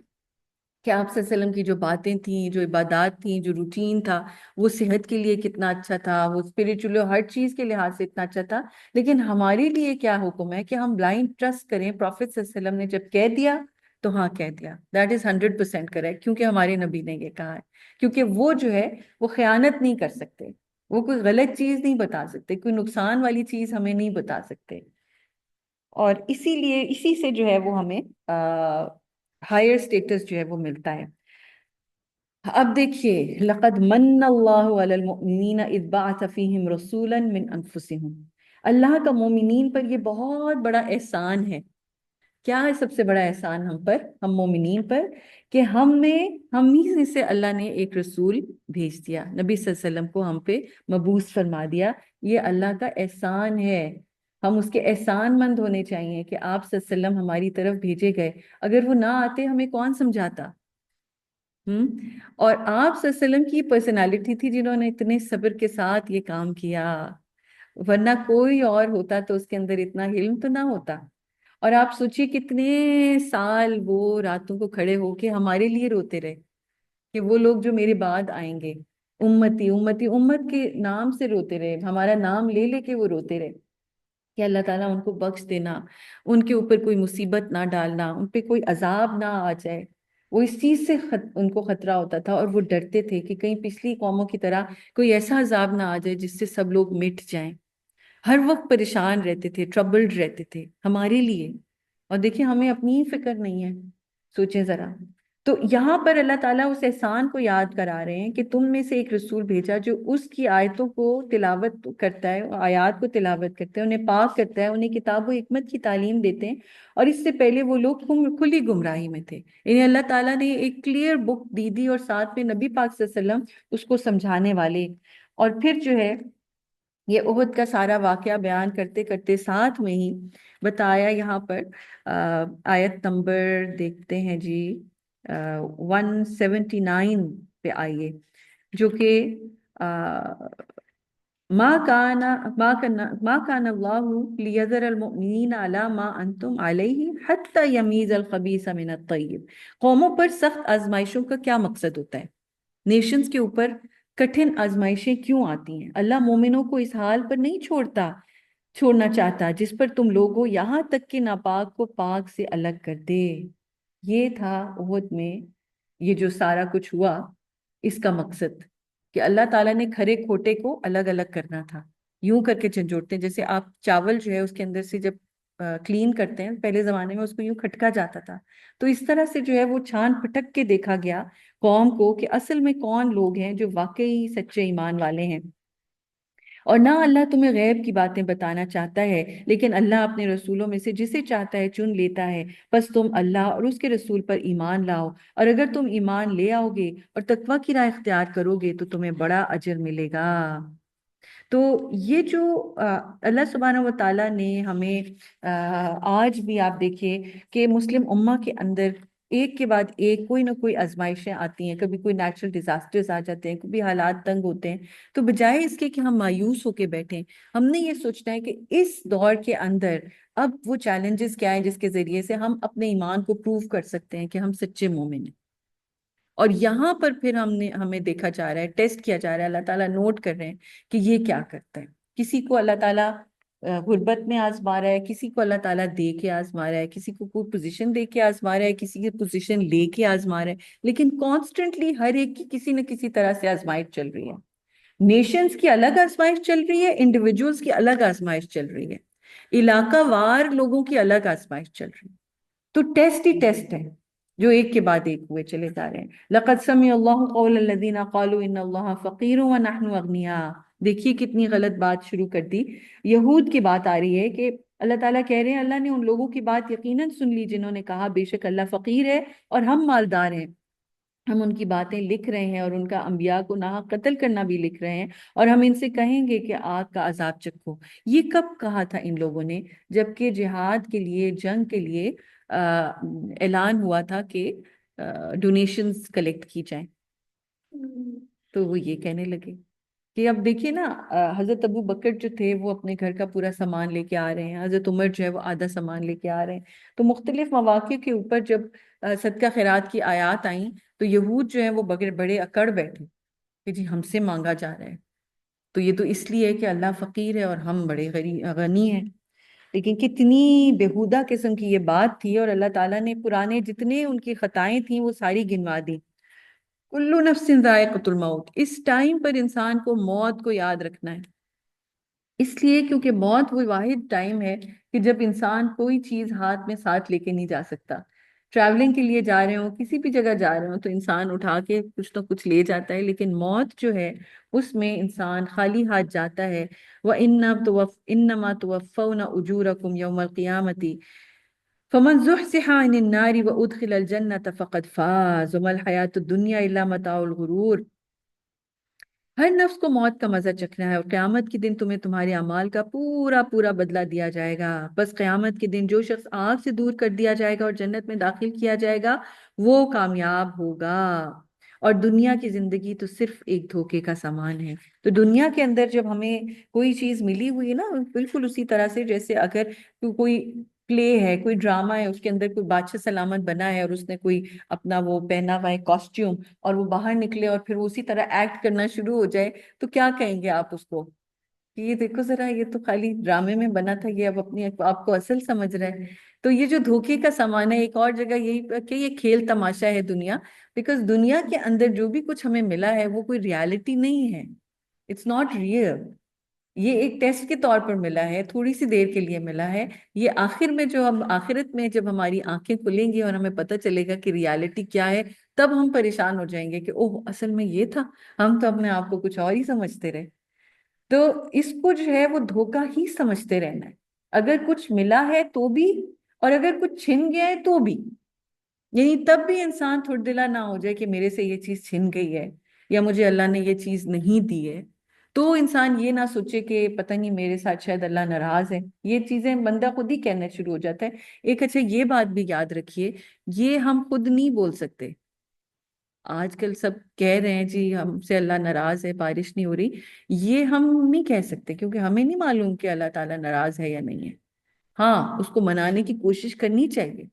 کہ آپ صلی اللہ علیہ وسلم کی جو باتیں تھیں، جو عبادات تھیں، جو روٹین تھا، وہ صحت کے لیے کتنا اچھا تھا، وہ اسپریچول ہر چیز کے لحاظ سے اتنا اچھا تھا، لیکن ہمارے لیے کیا حکم ہے کہ ہم بلائنڈ ٹرسٹ کریں؟ پروفیٹ صلی اللہ علیہ وسلم نے جب کہہ دیا تو ہاں کہہ دیا، دیٹ از 100% کریکٹ، کیونکہ ہمارے نبی نے یہ کہا ہے، کیونکہ وہ جو ہے وہ خیانت نہیں کر سکتے، وہ کوئی غلط چیز نہیں بتا سکتے، کوئی نقصان والی چیز ہمیں نہیں بتا سکتے، اور اسی لیے اسی سے جو ہے وہ ہمیں ہائر سٹیٹس جو ہے وہ ملتا ہے۔ اب دیکھیے لقد من اللہ علی المؤمنین اذ بعث فیہم رسولا من انفسہم، اللہ کا مومنین پر یہ بہت بڑا احسان ہے۔ کیا ہے سب سے بڑا احسان ہم پر، ہم مومنین پر؟ کہ ہم ہی سے اللہ نے ایک رسول بھیج دیا، نبی صلی اللہ علیہ وسلم کو ہم پہ مبعوث فرما دیا، یہ اللہ کا احسان ہے۔ ہم اس کے احسان مند ہونے چاہیے کہ آپ صلی اللہ علیہ وسلم ہماری طرف بھیجے گئے، اگر وہ نہ آتے ہمیں کون سمجھاتا؟ اور آپ صلی اللہ علیہ وسلم کی پرسنالٹی تھی جنہوں نے اتنے صبر کے ساتھ یہ کام کیا، ورنہ کوئی اور ہوتا تو اس کے اندر اتنا علم تو نہ ہوتا۔ اور آپ سوچیے کتنے سال وہ راتوں کو کھڑے ہو کے ہمارے لیے روتے رہے کہ وہ لوگ جو میرے بعد آئیں گے، امتی امتی امت کے نام سے روتے رہے، ہمارا نام لے لے کے وہ روتے رہے کہ اللہ تعالیٰ ان کو بخش دینا، ان کے اوپر کوئی مصیبت نہ ڈالنا، ان پہ کوئی عذاب نہ آ جائے۔ وہ اس چیز سے ان کو خطرہ ہوتا تھا، اور وہ ڈرتے تھے کہ کہیں پچھلی قوموں کی طرح کوئی ایسا عذاب نہ آ جائے جس سے سب لوگ مٹ جائیں۔ ہر وقت پریشان رہتے تھے، ٹربلڈ رہتے تھے ہمارے لیے، اور دیکھیں ہمیں اپنی ہی فکر نہیں ہے، سوچیں ذرا۔ تو یہاں پر اللہ تعالیٰ اس احسان کو یاد کرا رہے ہیں کہ تم میں سے ایک رسول بھیجا جو اس کی آیتوں کو تلاوت کرتا ہے، آیات کو تلاوت کرتا ہے، انہیں پاک کرتا ہے، انہیں کتاب و حکمت کی تعلیم دیتے ہیں، اور اس سے پہلے وہ لوگ کھلی گمراہی میں تھے، انہیں اللہ تعالیٰ نے ایک کلیئر بک دی اور ساتھ میں نبی پاک صلی اللہ علیہ وسلم اس کو سمجھانے والے۔ اور پھر جو ہے یہ احد کا سارا واقعہ بیان کرتے کرتے ساتھ میں ہی بتایا یہاں پر آیت نمبر دیکھتے ہیں جی 179 پہ آئیے، جو کہ ما کان اللہ لیذر المؤمنین علی ما انتم علیہ حتی یمیز الخبیث من الطیب۔ قوموں پر سخت آزمائشوں کا کیا مقصد ہوتا ہے؟ نیشنز کے اوپر کٹھن آزمائشیں کیوں آتی ہیں؟ اللہ مومنوں کو اس حال پر نہیں چھوڑنا چاہتا جس پر تم لوگ ہو، یہاں تک کہ ناپاک کو پاک سے الگ کر دے۔ یہ تھا احد میں یہ جو سارا کچھ ہوا، اس کا مقصد کہ اللہ تعالیٰ نے کھرے کھوٹے کو الگ الگ کرنا تھا، یوں کر کے جھنجھوڑتے ہیں جیسے آپ چاول جو ہے اس کے اندر سے جب کلین کرتے ہیں، پہلے زمانے میں اس کو یوں کھٹکا جاتا تھا، تو اس طرح سے جو ہے وہ چھان پھٹک کے دیکھا گیا قوم کو کہ اصل میں کون لوگ ہیں جو واقعی سچے ایمان والے ہیں۔ اور نہ اللہ تمہیں غیب کی باتیں بتانا چاہتا ہے، لیکن اللہ اپنے رسولوں میں سے جسے چاہتا ہے چن لیتا ہے، بس تم اللہ اور اس کے رسول پر ایمان لاؤ، اور اگر تم ایمان لے آؤ گے اور تقوی کی راہ اختیار کرو گے تو تمہیں بڑا اجر ملے گا۔ تو یہ جو اللہ سبحانہ و تعالیٰ نے ہمیں آج بھی آپ دیکھیے کہ مسلم امہ کے اندر ایک کے بعد ایک کوئی نہ کوئی آزمائشیں آتی ہیں، کبھی کوئی نیچرل ڈیزاسٹرز آ جاتے ہیں، کبھی حالات تنگ ہوتے ہیں، تو بجائے اس کے کہ ہم مایوس ہو کے بیٹھیں، ہم نے یہ سوچنا ہے کہ اس دور کے اندر اب وہ چیلنجز کیا ہیں جس کے ذریعے سے ہم اپنے ایمان کو پروف کر سکتے ہیں کہ ہم سچے مومن ہیں۔ اور یہاں پر پھر ہمیں دیکھا جا رہا ہے، ٹیسٹ کیا جا رہا ہے، اللہ تعالیٰ نوٹ کر رہے ہیں کہ یہ کیا کرتا ہے۔ کسی کو اللہ تعالیٰ غربت میں آزما رہا ہے، کسی کو اللہ تعالیٰ دے کے آزما رہا ہے، کسی کو کوئی پوزیشن دے کے آزما رہا ہے، کسی کی پوزیشن لے کے آزما رہا ہے، لیکن کانسٹنٹلی ہر ایک کی کسی نہ کسی طرح سے آزمائش چل رہی ہے۔ نیشنز کی الگ آزمائش چل رہی ہے، انڈیویجولز کی الگ آزمائش چل رہی ہے، علاقہ وار لوگوں کی الگ آزمائش چل رہی ہے۔ تو ٹیسٹ ہی ٹیسٹ ہے جو ایک کے بعد ایک ہوئے چلے جا رہے ہیں۔ لَقَدْ سَمِعَ اللَّهُ قَوْلَ الَّذِينَ قَالُوا إِنَّ اللَّهَ فَقِيرٌ وَنَحْنُ أَغْنِيَاءُ۔ دیکھیے کتنی غلط بات شروع کر دی، یہود کی بات آ رہی ہے کہ اللہ تعالیٰ کہہ رہے ہیں اللہ نے ان لوگوں کی بات یقیناً سن لی جنہوں نے کہا بے شک اللہ فقیر ہے اور ہم مالدار ہیں۔ ہم ان کی باتیں لکھ رہے ہیں اور ان کا انبیاء کو ناحق قتل کرنا بھی لکھ رہے ہیں، اور ہم ان سے کہیں گے کہ آگ کا عذاب چکھو۔ یہ کب کہا تھا ان لوگوں نے؟ جبکہ جہاد کے لیے، جنگ کے لیے اعلان ہوا تھا کہ ڈونیشنز کلیکٹ کی جائیں، تو وہ یہ کہنے لگے کہ اب دیکھیے نا، حضرت ابو بکر جو تھے وہ اپنے گھر کا پورا سامان لے کے آ رہے ہیں، حضرت عمر جو ہے وہ آدھا سامان لے کے آ رہے ہیں، تو مختلف مواقع کے اوپر جب صدقہ خیرات کی آیات آئیں تو یہود جو ہیں وہ بڑے اکڑ بیٹھے کہ جی ہم سے مانگا جا رہا ہے، تو یہ تو اس لیے ہے کہ اللہ فقیر ہے اور ہم بڑے غنی ہیں۔ لیکن کتنی بےہودہ قسم کی یہ بات تھی، اور اللہ تعالیٰ نے پرانے جتنے ان کی خطائیں تھیں وہ ساری گنوا دی۔ کلو نفس ذائقۃ الموت، اس ٹائم پر انسان کو موت کو یاد رکھنا ہے، اس لیے کیونکہ موت وہ واحد ٹائم ہے کہ جب انسان کوئی چیز ہاتھ میں ساتھ لے کے نہیں جا سکتا۔ ٹریولنگ کے لیے جا رہے ہوں، کسی بھی جگہ جا رہے ہوں تو انسان اٹھا کے کچھ نہ کچھ لے جاتا ہے، لیکن موت جو ہے اس میں انسان خالی ہاتھ جاتا ہے۔ وَإِنَّمَا تُوَفَّوْنَ أُجُورَكُمْ يَوْمَ الْقِيَامَةِ فَمَنْ زُحْزِحَ عَنِ النَّارِ وَأُدْخِلَ الْجَنَّةَ فَقَدْ فَازَ وَمَا الْحَيَاةُ الدُّنْيَا إِلَّا مَتَاعُ الْغُرُورِ۔ ہر نفس کو موت کا مزہ چکھنا ہے، اور قیامت کے دن تمہیں تمہارے اعمال کا پورا پورا بدلہ دیا جائے گا۔ بس قیامت کے دن جو شخص آگ سے دور کر دیا جائے گا اور جنت میں داخل کیا جائے گا وہ کامیاب ہوگا، اور دنیا کی زندگی تو صرف ایک دھوکے کا سامان ہے۔ تو دنیا کے اندر جب ہمیں کوئی چیز ملی ہوئی ہے نا، بالکل اسی طرح سے جیسے اگر کوئی پلے ہے، کوئی ڈرامہ ہے، اس کے اندر کوئی بادشاہ سلامت بنا ہے اور اس نے کوئی اپنا وہ پہنا ہوا ہے کاسٹیوم، اور وہ باہر نکلے اور پھر وہ اسی طرح ایکٹ کرنا شروع ہو جائے، تو کیا کہیں گے آپ اس کو کہ یہ دیکھو ذرا، یہ تو خالی ڈرامے میں بنا تھا، یہ اب اپنی آپ کو اصل سمجھ رہا ہے۔ تو یہ جو دھوکے کا سامان ہے، ایک اور جگہ یہی کہ یہ کھیل تماشا ہے دنیا، بیکاز دنیا کے اندر جو بھی کچھ ہمیں ملا ہے وہ کوئی ریالٹی نہیں ہے، اٹس ناٹ ریئل۔ یہ ایک ٹیسٹ کے طور پر ملا ہے، تھوڑی سی دیر کے لیے ملا ہے۔ یہ آخر میں جو ہم آخرت میں جب ہماری آنکھیں کھلیں گی اور ہمیں پتہ چلے گا کہ ریالٹی کیا ہے، تب ہم پریشان ہو جائیں گے کہ اوہ اصل میں یہ تھا، ہم تو اپنے آپ کو کچھ اور ہی سمجھتے رہے۔ تو اس کو جو ہے وہ دھوکہ ہی سمجھتے رہنا ہے، اگر کچھ ملا ہے تو بھی، اور اگر کچھ چھن گیا ہے تو بھی۔ یعنی تب بھی انسان تھوڑ دلا نہ ہو جائے کہ میرے سے یہ چیز چھن گئی ہے یا مجھے اللہ نے یہ چیز نہیں دی ہے، تو انسان یہ نہ سوچے کہ پتہ نہیں میرے ساتھ شاید اللہ ناراض ہے۔ یہ چیزیں بندہ خود ہی کہنا شروع ہو جاتا ہے۔ ایک اچھا یہ بات بھی یاد رکھیے، یہ ہم خود نہیں بول سکتے۔ آج کل سب کہہ رہے ہیں جی ہم سے اللہ ناراض ہے، بارش نہیں ہو رہی، یہ ہم نہیں کہہ سکتے کیونکہ ہمیں نہیں معلوم کہ اللہ تعالیٰ ناراض ہے یا نہیں ہے۔ ہاں اس کو منانے کی کوشش کرنی چاہیے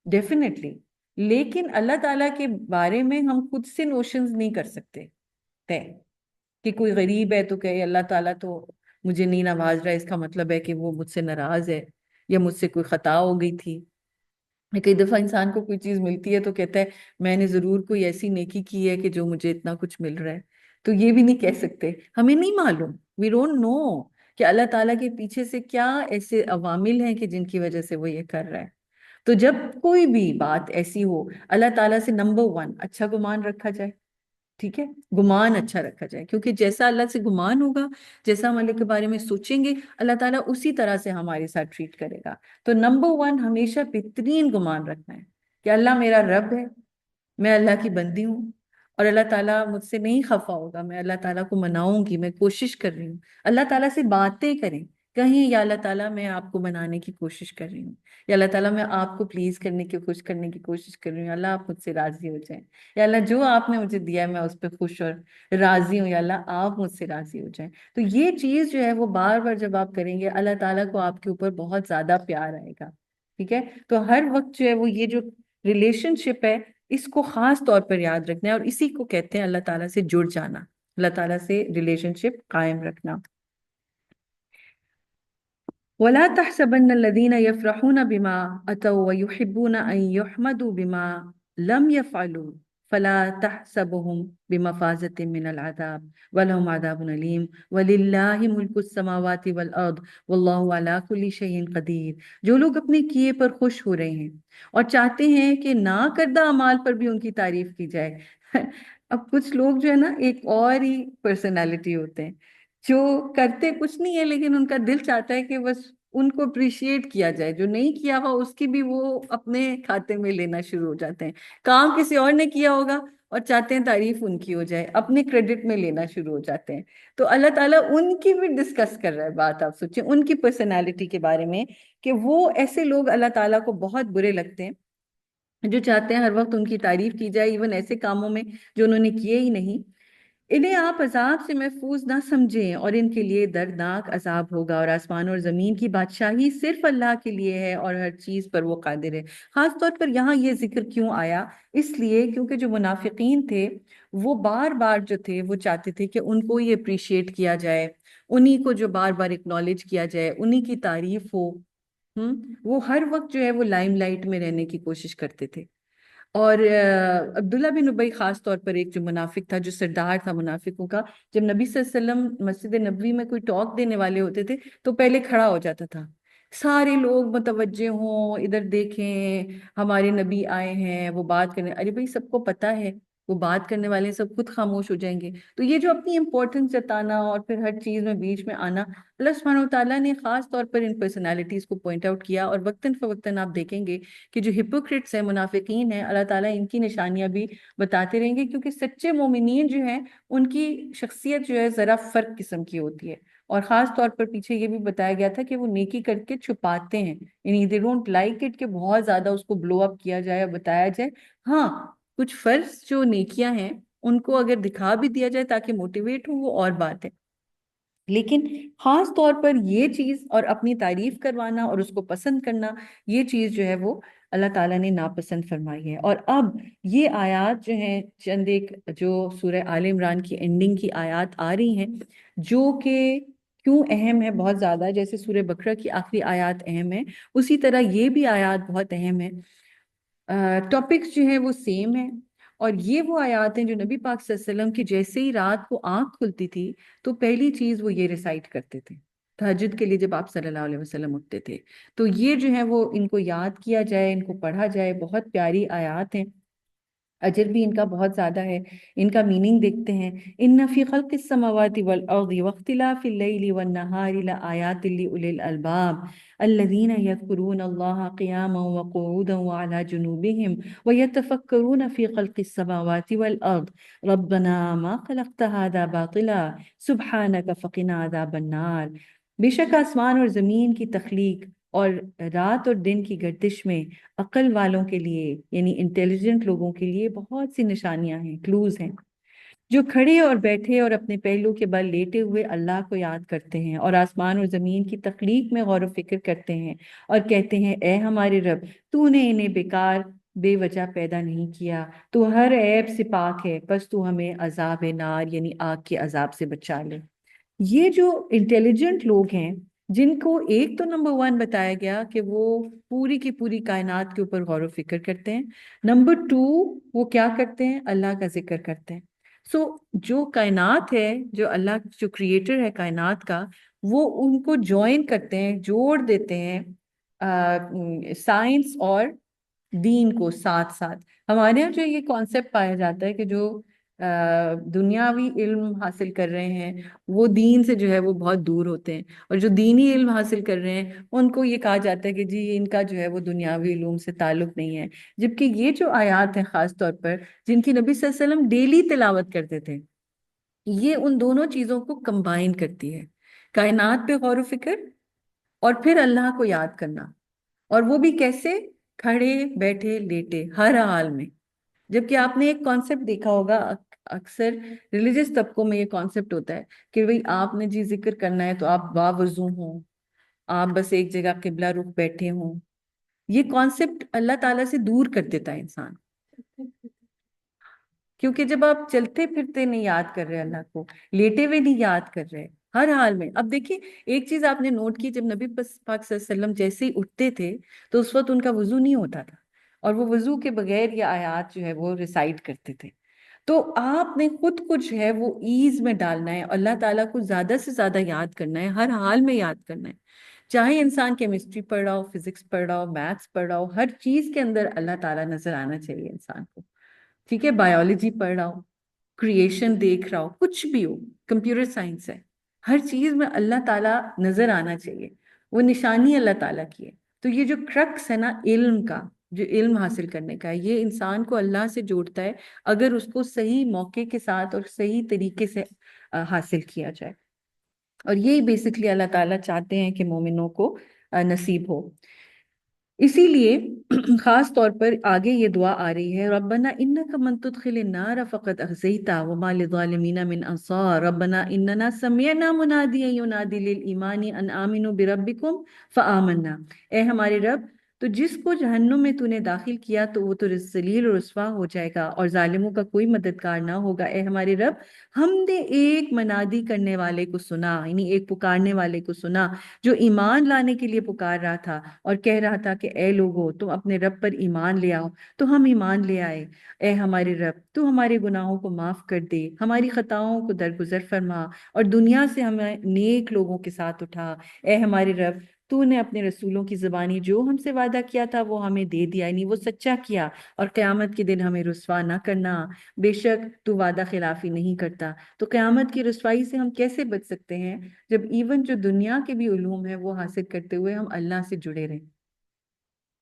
ڈیفینیٹلی، لیکن اللہ تعالیٰ کے بارے میں ہم خود سے نوشنز نہیں کر سکتے طے کہ کوئی غریب ہے تو کہ اللہ تعالیٰ تو مجھے نہیں نواز رہا، اس کا مطلب ہے کہ وہ مجھ سے ناراض ہے یا مجھ سے کوئی خطا ہو گئی تھی۔ کئی دفعہ انسان کو کوئی چیز ملتی ہے تو کہتا ہے میں نے ضرور کوئی ایسی نیکی کی ہے کہ جو مجھے اتنا کچھ مل رہا ہے، تو یہ بھی نہیں کہہ سکتے، ہمیں نہیں معلوم، وی ڈونٹ نو کہ اللہ تعالیٰ کے پیچھے سے کیا ایسے عوامل ہیں کہ جن کی وجہ سے وہ یہ کر رہا ہے۔ تو جب کوئی بھی بات ایسی ہو، اللہ تعالیٰ سے نمبر ون اچھا گمان رکھا جائے، ٹھیک ہے، گمان اچھا رکھا جائے، کیونکہ جیسا اللہ سے گمان ہوگا، جیسا ہم اللہ کے بارے میں سوچیں گے، اللہ تعالیٰ اسی طرح سے ہمارے ساتھ ٹریٹ کرے گا۔ تو نمبر ون ہمیشہ بہترین گمان رکھنا ہے کہ اللہ میرا رب ہے، میں اللہ کی بندی ہوں، اور اللہ تعالیٰ مجھ سے نہیں خفا ہوگا، میں اللہ تعالیٰ کو مناؤں گی، میں کوشش کر رہی ہوں۔ اللہ تعالیٰ سے باتیں کریں، کہیں یا اللہ تعالیٰ میں آپ کو منانے کی کوشش کر رہی ہوں، یا اللہ تعالیٰ میں آپ کو پلیز کرنے کی خوش کرنے کی کوشش کر رہی ہوں، اللہ آپ مجھ سے راضی ہو جائیں، یا اللہ جو آپ نے مجھے دیا ہے میں اس پہ خوش اور راضی ہوں، یا اللہ آپ مجھ سے راضی ہو جائیں۔ تو یہ چیز جو ہے وہ بار بار جب آپ کریں گے، اللہ تعالیٰ کو آپ کے اوپر بہت زیادہ پیار آئے گا، ٹھیک ہے۔ تو ہر وقت جو ہے وہ یہ جو ریلیشن شپ ہے، اس کو خاص طور پر یاد رکھنا ہے، اور اسی کو کہتے ہیں اللہ تعالیٰ سے جڑ جانا، اللہ تعالیٰ سے ریلیشن شپ قائم رکھنا۔ وَلَا تَحْسَبَنَّ الَّذِينَ يَفْرَحُونَ بِمَا أَتَوْا وَيُحِبُّونَ أَن يُحْمَدُوا بِمَا لَمْ يَفْعَلُوا فَلَا تَحْسَبْهُمْ بِمَفَازَةٍ مِّنَ الْعَذَابِ وَلَهُمْ عَذَابٌ أَلِيمٌ وَلِلَّهِ مُلْكُ السَّمَاوَاتِ وَالْأَرْضِ وَاللَّهُ عَلَى كُلِّ شَيْءٍ قَدِيرٌ۔ جو لوگ اپنے کیے پر خوش ہو رہے ہیں اور چاہتے ہیں کہ نہ کردہ اعمال پر بھی ان کی تعریف کی جائے اب کچھ لوگ جو ہے نا ایک اور ہی پرسنالٹی ہوتے ہیں، جو کرتے کچھ نہیں ہے لیکن ان کا دل چاہتا ہے کہ بس ان کو اپریشیٹ کیا جائے، جو نہیں کیا ہوا اس کی بھی وہ اپنے کھاتے میں لینا شروع ہو جاتے ہیں۔ کام کسی اور نے کیا ہوگا اور چاہتے ہیں تعریف ان کی ہو جائے، اپنے کریڈٹ میں لینا شروع ہو جاتے ہیں۔ تو اللہ تعالیٰ ان کی بھی ڈسکس کر رہا ہے بات، آپ سوچیں ان کی پرسنالٹی کے بارے میں، کہ وہ ایسے لوگ اللہ تعالیٰ کو بہت برے لگتے ہیں جو چاہتے ہیں ہر وقت ان کی تعریف کی جائے، ایون ایسے کاموں میں جو انہوں نے کیے ہی نہیں۔ انہیں آپ عذاب سے محفوظ نہ سمجھیں، اور ان کے لیے دردناک عذاب ہوگا، اور آسمان اور زمین کی بادشاہی صرف اللہ کے لیے ہے اور ہر چیز پر وہ قادر ہے۔ خاص طور پر یہاں یہ ذکر کیوں آیا؟ اس لیے کیونکہ جو منافقین تھے وہ بار بار جو تھے وہ چاہتے تھے کہ ان کو یہ اپریشیٹ کیا جائے، انہی کو جو بار بار اکنالج کیا جائے، انہی کی تعریف ہو۔ وہ ہر وقت جو ہے وہ لائم لائٹ میں رہنے کی کوشش کرتے تھے۔ اور عبداللہ بن ابی خاص طور پر ایک جو منافق تھا، جو سردار تھا منافقوں کا، جب نبی صلی اللہ علیہ وسلم مسجد نبوی میں کوئی ٹاک دینے والے ہوتے تھے تو پہلے کھڑا ہو جاتا تھا، سارے لوگ متوجہ ہوں، ادھر دیکھیں ہمارے نبی آئے ہیں، وہ بات کرنے، ارے بھائی سب کو پتا ہے وہ بات کرنے والے سب خود خاموش ہو جائیں گے۔ تو یہ جو اپنی امپورٹنس جتانا اور پھر ہر چیز میں بیچ میں آنا، اللہ سبحانہ وتعالیٰ نے خاص طور پر ان پرسنالٹیز کو پوائنٹ آؤٹ کیا، اور وقتاً فوقتاً آپ دیکھیں گے کہ جو ہپوکریٹس ہیں، منافقین ہیں، اللہ تعالیٰ ان کی نشانیاں بھی بتاتے رہیں گے، کیونکہ سچے مومنین جو ہیں ان کی شخصیت جو ہے ذرا فرق قسم کی ہوتی ہے۔ اور خاص طور پر پیچھے یہ بھی بتایا گیا تھا کہ وہ نیکی کر کے چھپاتے ہیں، یعنی they don't like it کہ بہت زیادہ اس کو بلو اپ کیا جائے اور بتایا جائے۔ ہاں کچھ فرض جو نیکیاں ہیں ان کو اگر دکھا بھی دیا جائے تاکہ موٹیویٹ ہو، وہ اور بات ہے، لیکن خاص طور پر یہ چیز اور اپنی تعریف کروانا اور اس کو پسند کرنا، یہ چیز جو ہے وہ اللہ تعالیٰ نے ناپسند فرمائی ہے۔ اور اب یہ آیات جو ہیں، چند ایک جو سورہ آل عمران کی اینڈنگ کی آیات آ رہی ہیں، جو کہ کیوں اہم ہے بہت زیادہ، جیسے سورہ بقرہ کی آخری آیات اہم ہے، اسی طرح یہ بھی آیات بہت اہم ہے۔ ٹاپکس جو ہیں وہ سیم ہیں، اور یہ وہ آیات ہیں جو نبی پاک صلی اللہ علیہ وسلم کی جیسے ہی رات کو آنکھ کھلتی تھی تو پہلی چیز وہ یہ ریسائٹ کرتے تھے تہجد کے لیے جب آپ صلی اللہ علیہ وسلم اٹھتے تھے. تو یہ جو ہے وہ ان کو یاد کیا جائے، ان کو پڑھا جائے. بہت پیاری آیات ہیں، اجر بھی ان کا بہت زیادہ ہے. ان کا میننگ دیکھتے ہیں. ان فی خلق السماوات والارض واختلاف اللیل والنہار لآیات لأولی الالباب الذین یذکرون اللہ قیاما وقعودا وعلی جنوبہم ویتفکرون فی خلق السماوات والارض ربنا ما خلقت هذا باطلا سبحانک فقنا عذاب النار. بے شک آسمان اور زمین کی تخلیق اور رات اور دن کی گردش میں عقل والوں کے لیے یعنی انٹیلیجنٹ لوگوں کے لیے بہت سی نشانیاں ہیں، کلوز ہیں. جو کھڑے اور بیٹھے اور اپنے پہلو کے بل لیٹے ہوئے اللہ کو یاد کرتے ہیں اور آسمان اور زمین کی تخلیق میں غور و فکر کرتے ہیں اور کہتے ہیں اے ہمارے رب، تو نے انہیں بیکار بے وجہ پیدا نہیں کیا، تو ہر عیب سے پاک ہے، بس تو ہمیں عذاب نار یعنی آگ کے عذاب سے بچا لے. یہ جو انٹیلیجنٹ لوگ ہیں جن کو ایک تو نمبر 1 بتایا گیا کہ وہ پوری کی پوری کائنات کے اوپر غور و فکر کرتے ہیں، نمبر 2 وہ کیا کرتے ہیں؟ اللہ کا ذکر کرتے ہیں. سو جو کائنات ہے، جو اللہ جو کریٹر ہے کائنات کا، وہ ان کو جوائن کرتے ہیں، جوڑ دیتے ہیں سائنس اور دین کو ساتھ ساتھ. ہمارے یہاں جو یہ کانسیپٹ پایا جاتا ہے کہ جو دنیاوی علم حاصل کر رہے ہیں وہ دین سے جو ہے وہ بہت دور ہوتے ہیں، اور جو دینی علم حاصل کر رہے ہیں ان کو یہ کہا جاتا ہے کہ جی ان کا جو ہے وہ دنیاوی علوم سے تعلق نہیں ہے. جبکہ یہ جو آیات ہیں خاص طور پر جن کی نبی صلی اللہ علیہ وسلم ڈیلی تلاوت کرتے تھے، یہ ان دونوں چیزوں کو کمبائن کرتی ہے، کائنات پہ غور و فکر اور پھر اللہ کو یاد کرنا. اور وہ بھی کیسے؟ کھڑے بیٹھے لیٹے ہر حال میں. جبکہ آپ نے ایک کانسیپٹ دیکھا ہوگا، اکثر ریلیجس طبقوں میں یہ کانسیپٹ ہوتا ہے کہ بھئی آپ نے جی ذکر کرنا ہے تو آپ باوضو ہوں، آپ بس ایک جگہ قبلہ رخ بیٹھے ہوں. یہ کانسیپٹ اللہ تعالیٰ سے دور کر دیتا ہے انسان، کیونکہ جب آپ چلتے پھرتے نہیں یاد کر رہے اللہ کو، لیٹے ہوئے نہیں یاد کر رہے ہر حال میں. اب دیکھیں ایک چیز آپ نے نوٹ کی، جب نبی پاک صلی اللہ علیہ وسلم جیسے ہی اٹھتے تھے تو اس وقت ان کا وضو نہیں ہوتا تھا، اور وہ وضو کے بغیر یہ آیات جو ہے وہ ریسائٹ کرتے تھے. تو آپ نے خود کو جو ہے وہ ایز میں ڈالنا ہے، اللہ تعالیٰ کو زیادہ سے زیادہ یاد کرنا ہے، ہر حال میں یاد کرنا ہے. چاہے انسان کیمسٹری پڑھ رہا ہو، فزکس پڑھ رہا ہو، میتھس پڑھ رہا ہو، ہر چیز کے اندر اللہ تعالیٰ نظر آنا چاہیے انسان کو. ٹھیک ہے، بایولوجی پڑھ رہا ہو، کریشن دیکھ رہا ہو، کچھ بھی ہو، کمپیوٹر سائنس ہے، ہر چیز میں اللہ تعالیٰ نظر آنا چاہیے، وہ نشانی اللہ تعالیٰ کی ہے. تو یہ جو کرکس ہے نا علم کا، جو علم حاصل کرنے کا ہے، یہ انسان کو اللہ سے جوڑتا ہے اگر اس کو صحیح موقع کے ساتھ اور صحیح طریقے سے حاصل کیا جائے. اور یہی بیسکلی اللہ تعالیٰ چاہتے ہیں کہ مومنوں کو نصیب ہو. اسی لیے خاص طور پر آگے یہ دعا آ رہی ہے، ربنا انک من تدخل النار فقد اخزیتا وما للظالمین من انصار ربنا اننا سمعنا منادیا ینادی للایمان ان آمنوا بربکم فآمنا. اے ہمارے رب، تو جس کو جہنم میں تو نے داخل کیا تو وہ تو ذلیل و رسوا ہو جائے گا اور ظالموں کا کوئی مددگار نہ ہوگا. اے ہمارے رب، ہم نے ایک منادی کرنے والے کو سنا، یعنی ایک پکارنے والے کو سنا جو ایمان لانے کے لیے پکار رہا تھا اور کہہ رہا تھا کہ اے لوگو تم اپنے رب پر ایمان لے آؤ. تو ہم ایمان لے آئے. اے ہمارے رب، تو ہمارے گناہوں کو معاف کر دے، ہماری خطاؤں کو درگزر فرما اور دنیا سے ہمیں نیک لوگوں کے ساتھ اٹھا. اے ہمارے رب، تو نے اپنے رسولوں کی زبانی جو ہم سے وعدہ کیا تھا وہ ہمیں دے دیا، یعنی وہ سچا کیا، اور قیامت کے دن ہمیں رسوا نہ کرنا. بے شک تو وعدہ خلافی نہیں کرتا. تو قیامت کی رسوائی سے ہم کیسے بچ سکتے ہیں؟ جب ایون جو دنیا کے بھی علوم ہے وہ حاصل کرتے ہوئے ہم اللہ سے جڑے رہیں،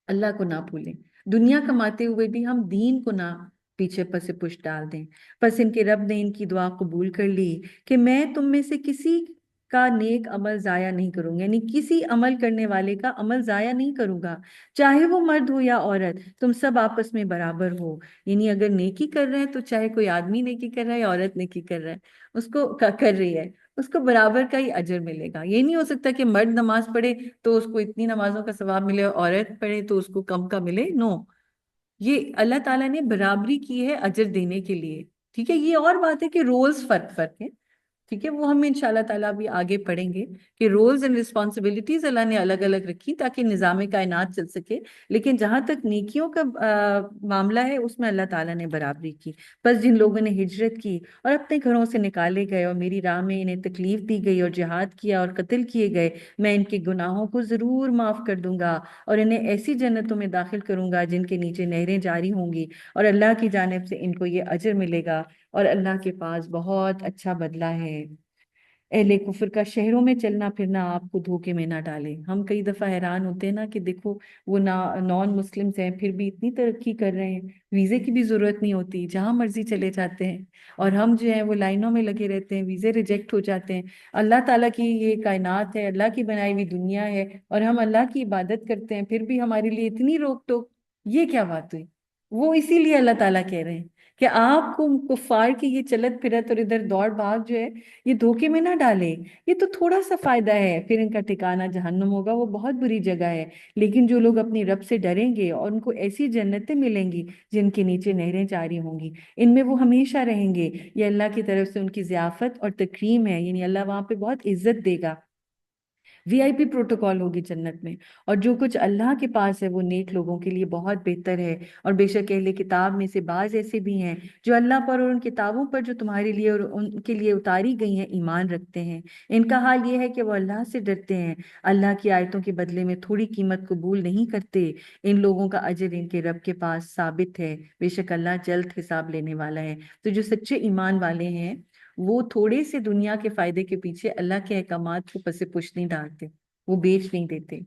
اللہ کو نہ بھولیں. دنیا کماتے ہوئے بھی ہم دین کو نہ پیچھے پس پش ڈال دیں. پس ان کے رب نے ان کی دعا قبول کر لی کہ میں تم میں سے کسی کا نیک عمل ضائع نہیں کروں گا، یعنی کسی عمل کرنے والے کا عمل ضائع نہیں کروں گا، چاہے وہ مرد ہو یا عورت، تم سب آپس میں برابر ہو. یعنی اگر نیکی کر رہے ہیں تو چاہے کوئی آدمی نیکی کر رہا ہے یا عورت نیکی کر رہا ہے، اس کو کر رہی ہے، اس کو برابر کا ہی اجر ملے گا. یہ نہیں ہو سکتا کہ مرد نماز پڑھے تو اس کو اتنی نمازوں کا ثواب ملے اور عورت پڑھے تو اس کو کم کا ملے. نو، یہ اللہ تعالیٰ نے برابری کی ہے اجر دینے کے لیے. ٹھیک ہے، یہ اور بات ہے کہ رولز فرق فرق ہے، ٹھیک ہے، وہ ہم انشاءاللہ تعالیٰ بھی آگے پڑھیں گے کہ رولز اینڈ رسپانسبلٹیز اللہ نے الگ الگ رکھی تاکہ نظام کائنات چل سکے، لیکن جہاں تک نیکیوں کا معاملہ ہے اس میں اللہ تعالیٰ نے برابری کی۔ بس جن لوگوں نے ہجرت کی اور اپنے گھروں سے نکالے گئے اور میری راہ میں انہیں تکلیف دی گئی اور جہاد کیا اور قتل کیے گئے، میں ان کے گناہوں کو ضرور معاف کر دوں گا اور انہیں ایسی جنتوں میں داخل کروں گا جن کے نیچے نہریں جاری ہوں گی، اور اللہ کی جانب سے ان کو یہ اجر ملے گا اور اللہ کے پاس بہت اچھا بدلہ ہے۔ اہل کفر کا شہروں میں چلنا پھرنا آپ کو دھوکے میں نہ ڈالے۔ ہم کئی دفعہ حیران ہوتے ہیں نا کہ دیکھو وہ نان مسلمز ہیں پھر بھی اتنی ترقی کر رہے ہیں، ویزے کی بھی ضرورت نہیں ہوتی، جہاں مرضی چلے جاتے ہیں، اور ہم جو ہیں وہ لائنوں میں لگے رہتے ہیں، ویزے ریجیکٹ ہو جاتے ہیں۔ اللہ تعالیٰ کی یہ کائنات ہے، اللہ کی بنائی ہوئی دنیا ہے، اور ہم اللہ کی عبادت کرتے ہیں پھر بھی ہمارے لیے اتنی روک ٹوک، یہ کیا بات ہوئی؟ وہ اسی لیے اللہ تعالیٰ کہہ رہے ہیں کہ آپ کو کفار کی یہ چلت پھرت اور ادھر دوڑ بھاگ جو ہے یہ دھوکے میں نہ ڈالے، یہ تو تھوڑا سا فائدہ ہے، پھر ان کا ٹھکانہ جہنم ہوگا، وہ بہت بری جگہ ہے۔ لیکن جو لوگ اپنی رب سے ڈریں گے اور ان کو ایسی جنتیں ملیں گی جن کے نیچے نہریں جاری ہوں گی، ان میں وہ ہمیشہ رہیں گے، یہ اللہ کی طرف سے ان کی ضیافت اور تکریم ہے، یعنی اللہ وہاں پہ بہت عزت دے گا، وی آئی پی پروٹوکول ہوگی جنت میں۔ اور جو کچھ اللہ کے پاس ہے وہ نیک لوگوں کے لیے بہت بہتر ہے۔ اور بے شک اہل کتاب میں سے بعض ایسے بھی ہیں جو اللہ پر اور ان کتابوں پر جو تمہارے لیے اور ان کے لیے اتاری گئی ہیں ایمان رکھتے ہیں۔ ان کا حال یہ ہے کہ وہ اللہ سے ڈرتے ہیں، اللہ کی آیتوں کے بدلے میں تھوڑی قیمت قبول نہیں کرتے۔ ان لوگوں کا اجر ان کے رب کے پاس ثابت ہے، بے شک اللہ جلد حساب لینے والا ہے۔ تو جو سچے ایمان والے ہیں وہ تھوڑے سے دنیا کے فائدے کے پیچھے اللہ کے احکامات کو پس پش نہیں ڈالتے، وہ بیچ نہیں دیتے۔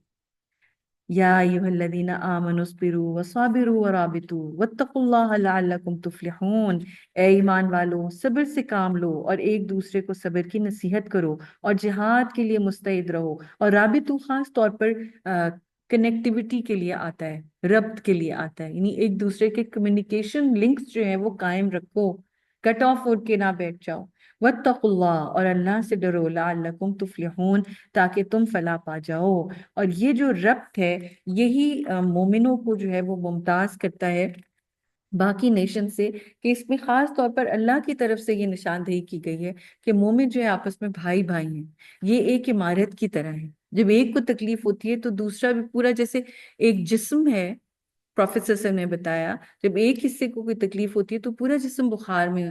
یا ایھا الذین آمنوا اصبروا وصابروا ورابطوا واتقوا اللہ لعلکم تفلحون۔ اے ایمان والو، صبر سے کام لو اور ایک دوسرے کو صبر کی نصیحت کرو اور جہاد کے لیے مستعد رہو۔ اور رابطو خاص طور پر کنیکٹیوٹی کے لیے آتا ہے، ربط کے لیے آتا ہے، یعنی ایک دوسرے کے کمیونیکیشن لنکس جو ہیں وہ قائم رکھو، کٹ آف ہو کے نہ بیٹھ جاؤ۔ واتقوا اللہ، اور اللہ سے ڈرو، لعلکم تفلحون، تاکہ تم فلاح پا جاؤ۔ اور یہ جو ربط ہے یہی مومنوں کو جو ہے وہ ممتاز کرتا ہے باقی نیشن سے، کہ اس میں خاص طور پر اللہ کی طرف سے یہ نشاندہی کی گئی ہے کہ مومن جو ہے آپس میں بھائی بھائی ہیں، یہ ایک عمارت کی طرح ہے، جب ایک کو تکلیف ہوتی ہے تو دوسرا بھی پورا جیسے ایک جسم ہے۔ پروفیٹ صلی اللہ علیہ وسلم نے بتایا جب ایک حصے کو کوئی تکلیف ہوتی ہے تو پورا جسم بخار میں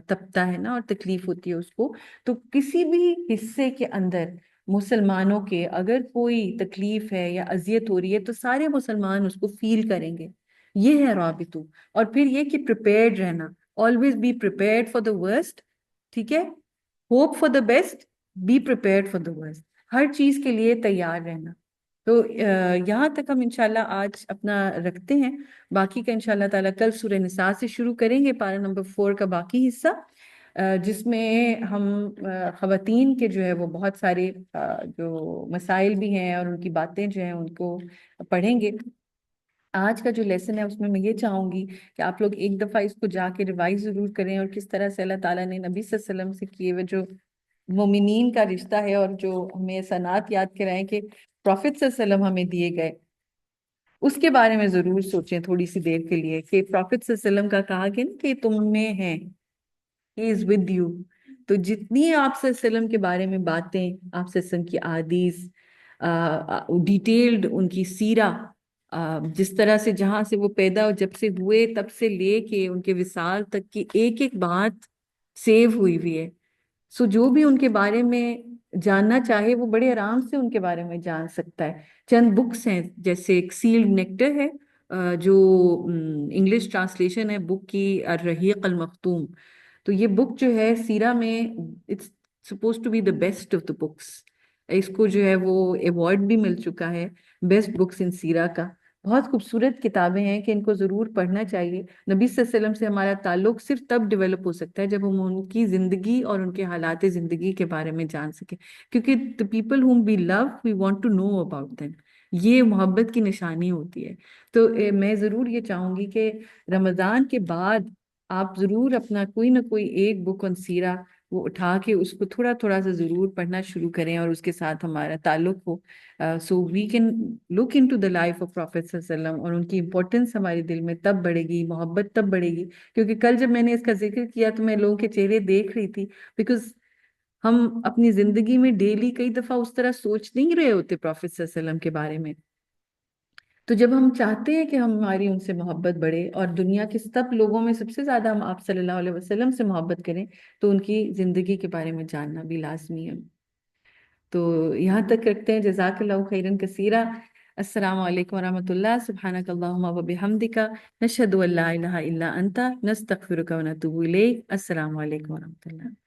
تپتا ہے نا، اور تکلیف ہوتی ہے اس کو، تو کسی بھی حصے کے اندر مسلمانوں کے اگر کوئی تکلیف ہے یا اذیت ہو رہی ہے تو سارے مسلمان اس کو فیل کریں گے، یہ ہے رابطو۔ اور پھر یہ کہ پریپیئرڈ رہنا، always be prepared for the worst، ٹھیک ہے، hope for the best، be prepared for the worst، ہر چیز کے لیے تیار رہنا۔ تو یہاں تک ہم انشاءاللہ آج اپنا رکھتے ہیں، باقی کا انشاءاللہ تعالیٰ کل سورہ نساء سے شروع کریں گے، پارہ نمبر 4 کا باقی حصہ، جس میں ہم خواتین کے جو ہے وہ بہت سارے جو مسائل بھی ہیں اور ان کی باتیں جو ہیں ان کو پڑھیں گے۔ آج کا جو لیسن ہے اس میں یہ چاہوں گی کہ آپ لوگ ایک دفعہ اس کو جا کے ریوائز ضرور کریں، اور کس طرح سے اللہ تعالیٰ نے نبی صلی اللہ علیہ وسلم سے کیے ہوئے جو مومنین کا رشتہ ہے اور جو ہمیں سنات یاد کرائیں کہ پروفیٹ صلی اللہ علیہ وسلم ہمیں دیے گئے، اس کے بارے میں ضرور سوچیں تھوڑی سی دیر کے لیے، کہ پروفیٹ صلی اللہ علیہ وسلم کا کہا کہ نا کہ تم میں ہے، He is with you۔ تو جتنی آپ صلی اللہ علیہ وسلم کے بارے میں باتیں، آپ صلی اللہ علیہ وسلم کی احادیث، ڈیٹیلڈ ان کی سیرہ، جس طرح سے جہاں سے وہ پیدا جب سے ہوئے تب سے لے کے ان کے وصال تک کی ایک ایک بات سیو ہوئی ہوئی ہے۔ سو جو بھی ان کے بارے میں جاننا چاہے وہ بڑے آرام سے ان کے بارے میں جان سکتا ہے۔ چند بکس ہیں، جیسے ایک سیلڈ نیکٹر ہے، جو انگلش ٹرانسلیشن ہے بک کی، الرحیق المختوم۔ تو یہ بک جو ہے سیرہ میں it's suppose to be the best of the books, اس کو جو ہے وہ ایوارڈ بھی مل چکا ہے بیسٹ بکس ان سیرہ کا۔ بہت خوبصورت کتابیں ہیں کہ ان کو ضرور پڑھنا چاہیے۔ نبی صلی اللہ علیہ وسلم سے ہمارا تعلق صرف تب ڈیولپ ہو سکتا ہے جب ہم ان کی زندگی اور ان کے حالات زندگی کے بارے میں جان سکیں، کیونکہ the people whom we love we want to know about them، یہ محبت کی نشانی ہوتی ہے۔ تو میں ضرور یہ چاہوں گی کہ رمضان کے بعد آپ ضرور اپنا کوئی نہ کوئی ایک بک ان سیرہ وہ اٹھا کے اس کو تھوڑا تھوڑا سا ضرور پڑھنا شروع کریں اور اس کے ساتھ ہمارا تعلق ہو، so we can look into the life of prophet صلی اللہ علیہ وسلم، اور ان کی امپورٹنس ہمارے دل میں تب بڑھے گی، محبت تب بڑھے گی۔ کیونکہ کل جب میں نے اس کا ذکر کیا تو میں لوگوں کے چہرے دیکھ رہی تھی، بیکاز ہم اپنی زندگی میں ڈیلی کئی دفعہ اس طرح سوچ نہیں رہے ہوتے پروفیٹ صلی اللہ علیہ وسلم کے بارے میں. تو جب ہم چاہتے ہیں کہ ہماری ان سے محبت بڑھے اور دنیا کے سب لوگوں میں سب سے زیادہ ہم آپ صلی اللہ علیہ وسلم سے محبت کریں، تو ان کی زندگی کے بارے میں جاننا بھی لازمی ہے. تو یہاں تک رکھتے ہیں. جزاک اللہ خیرن کثیرہ. السلام علیکم ورحمۃ اللہ. سبحانک اللہم و بحمدک، نشہد ان لا الہ الا انت، نستغفرک و نتوب الیک. السلام علیکم ورحمۃ اللہ.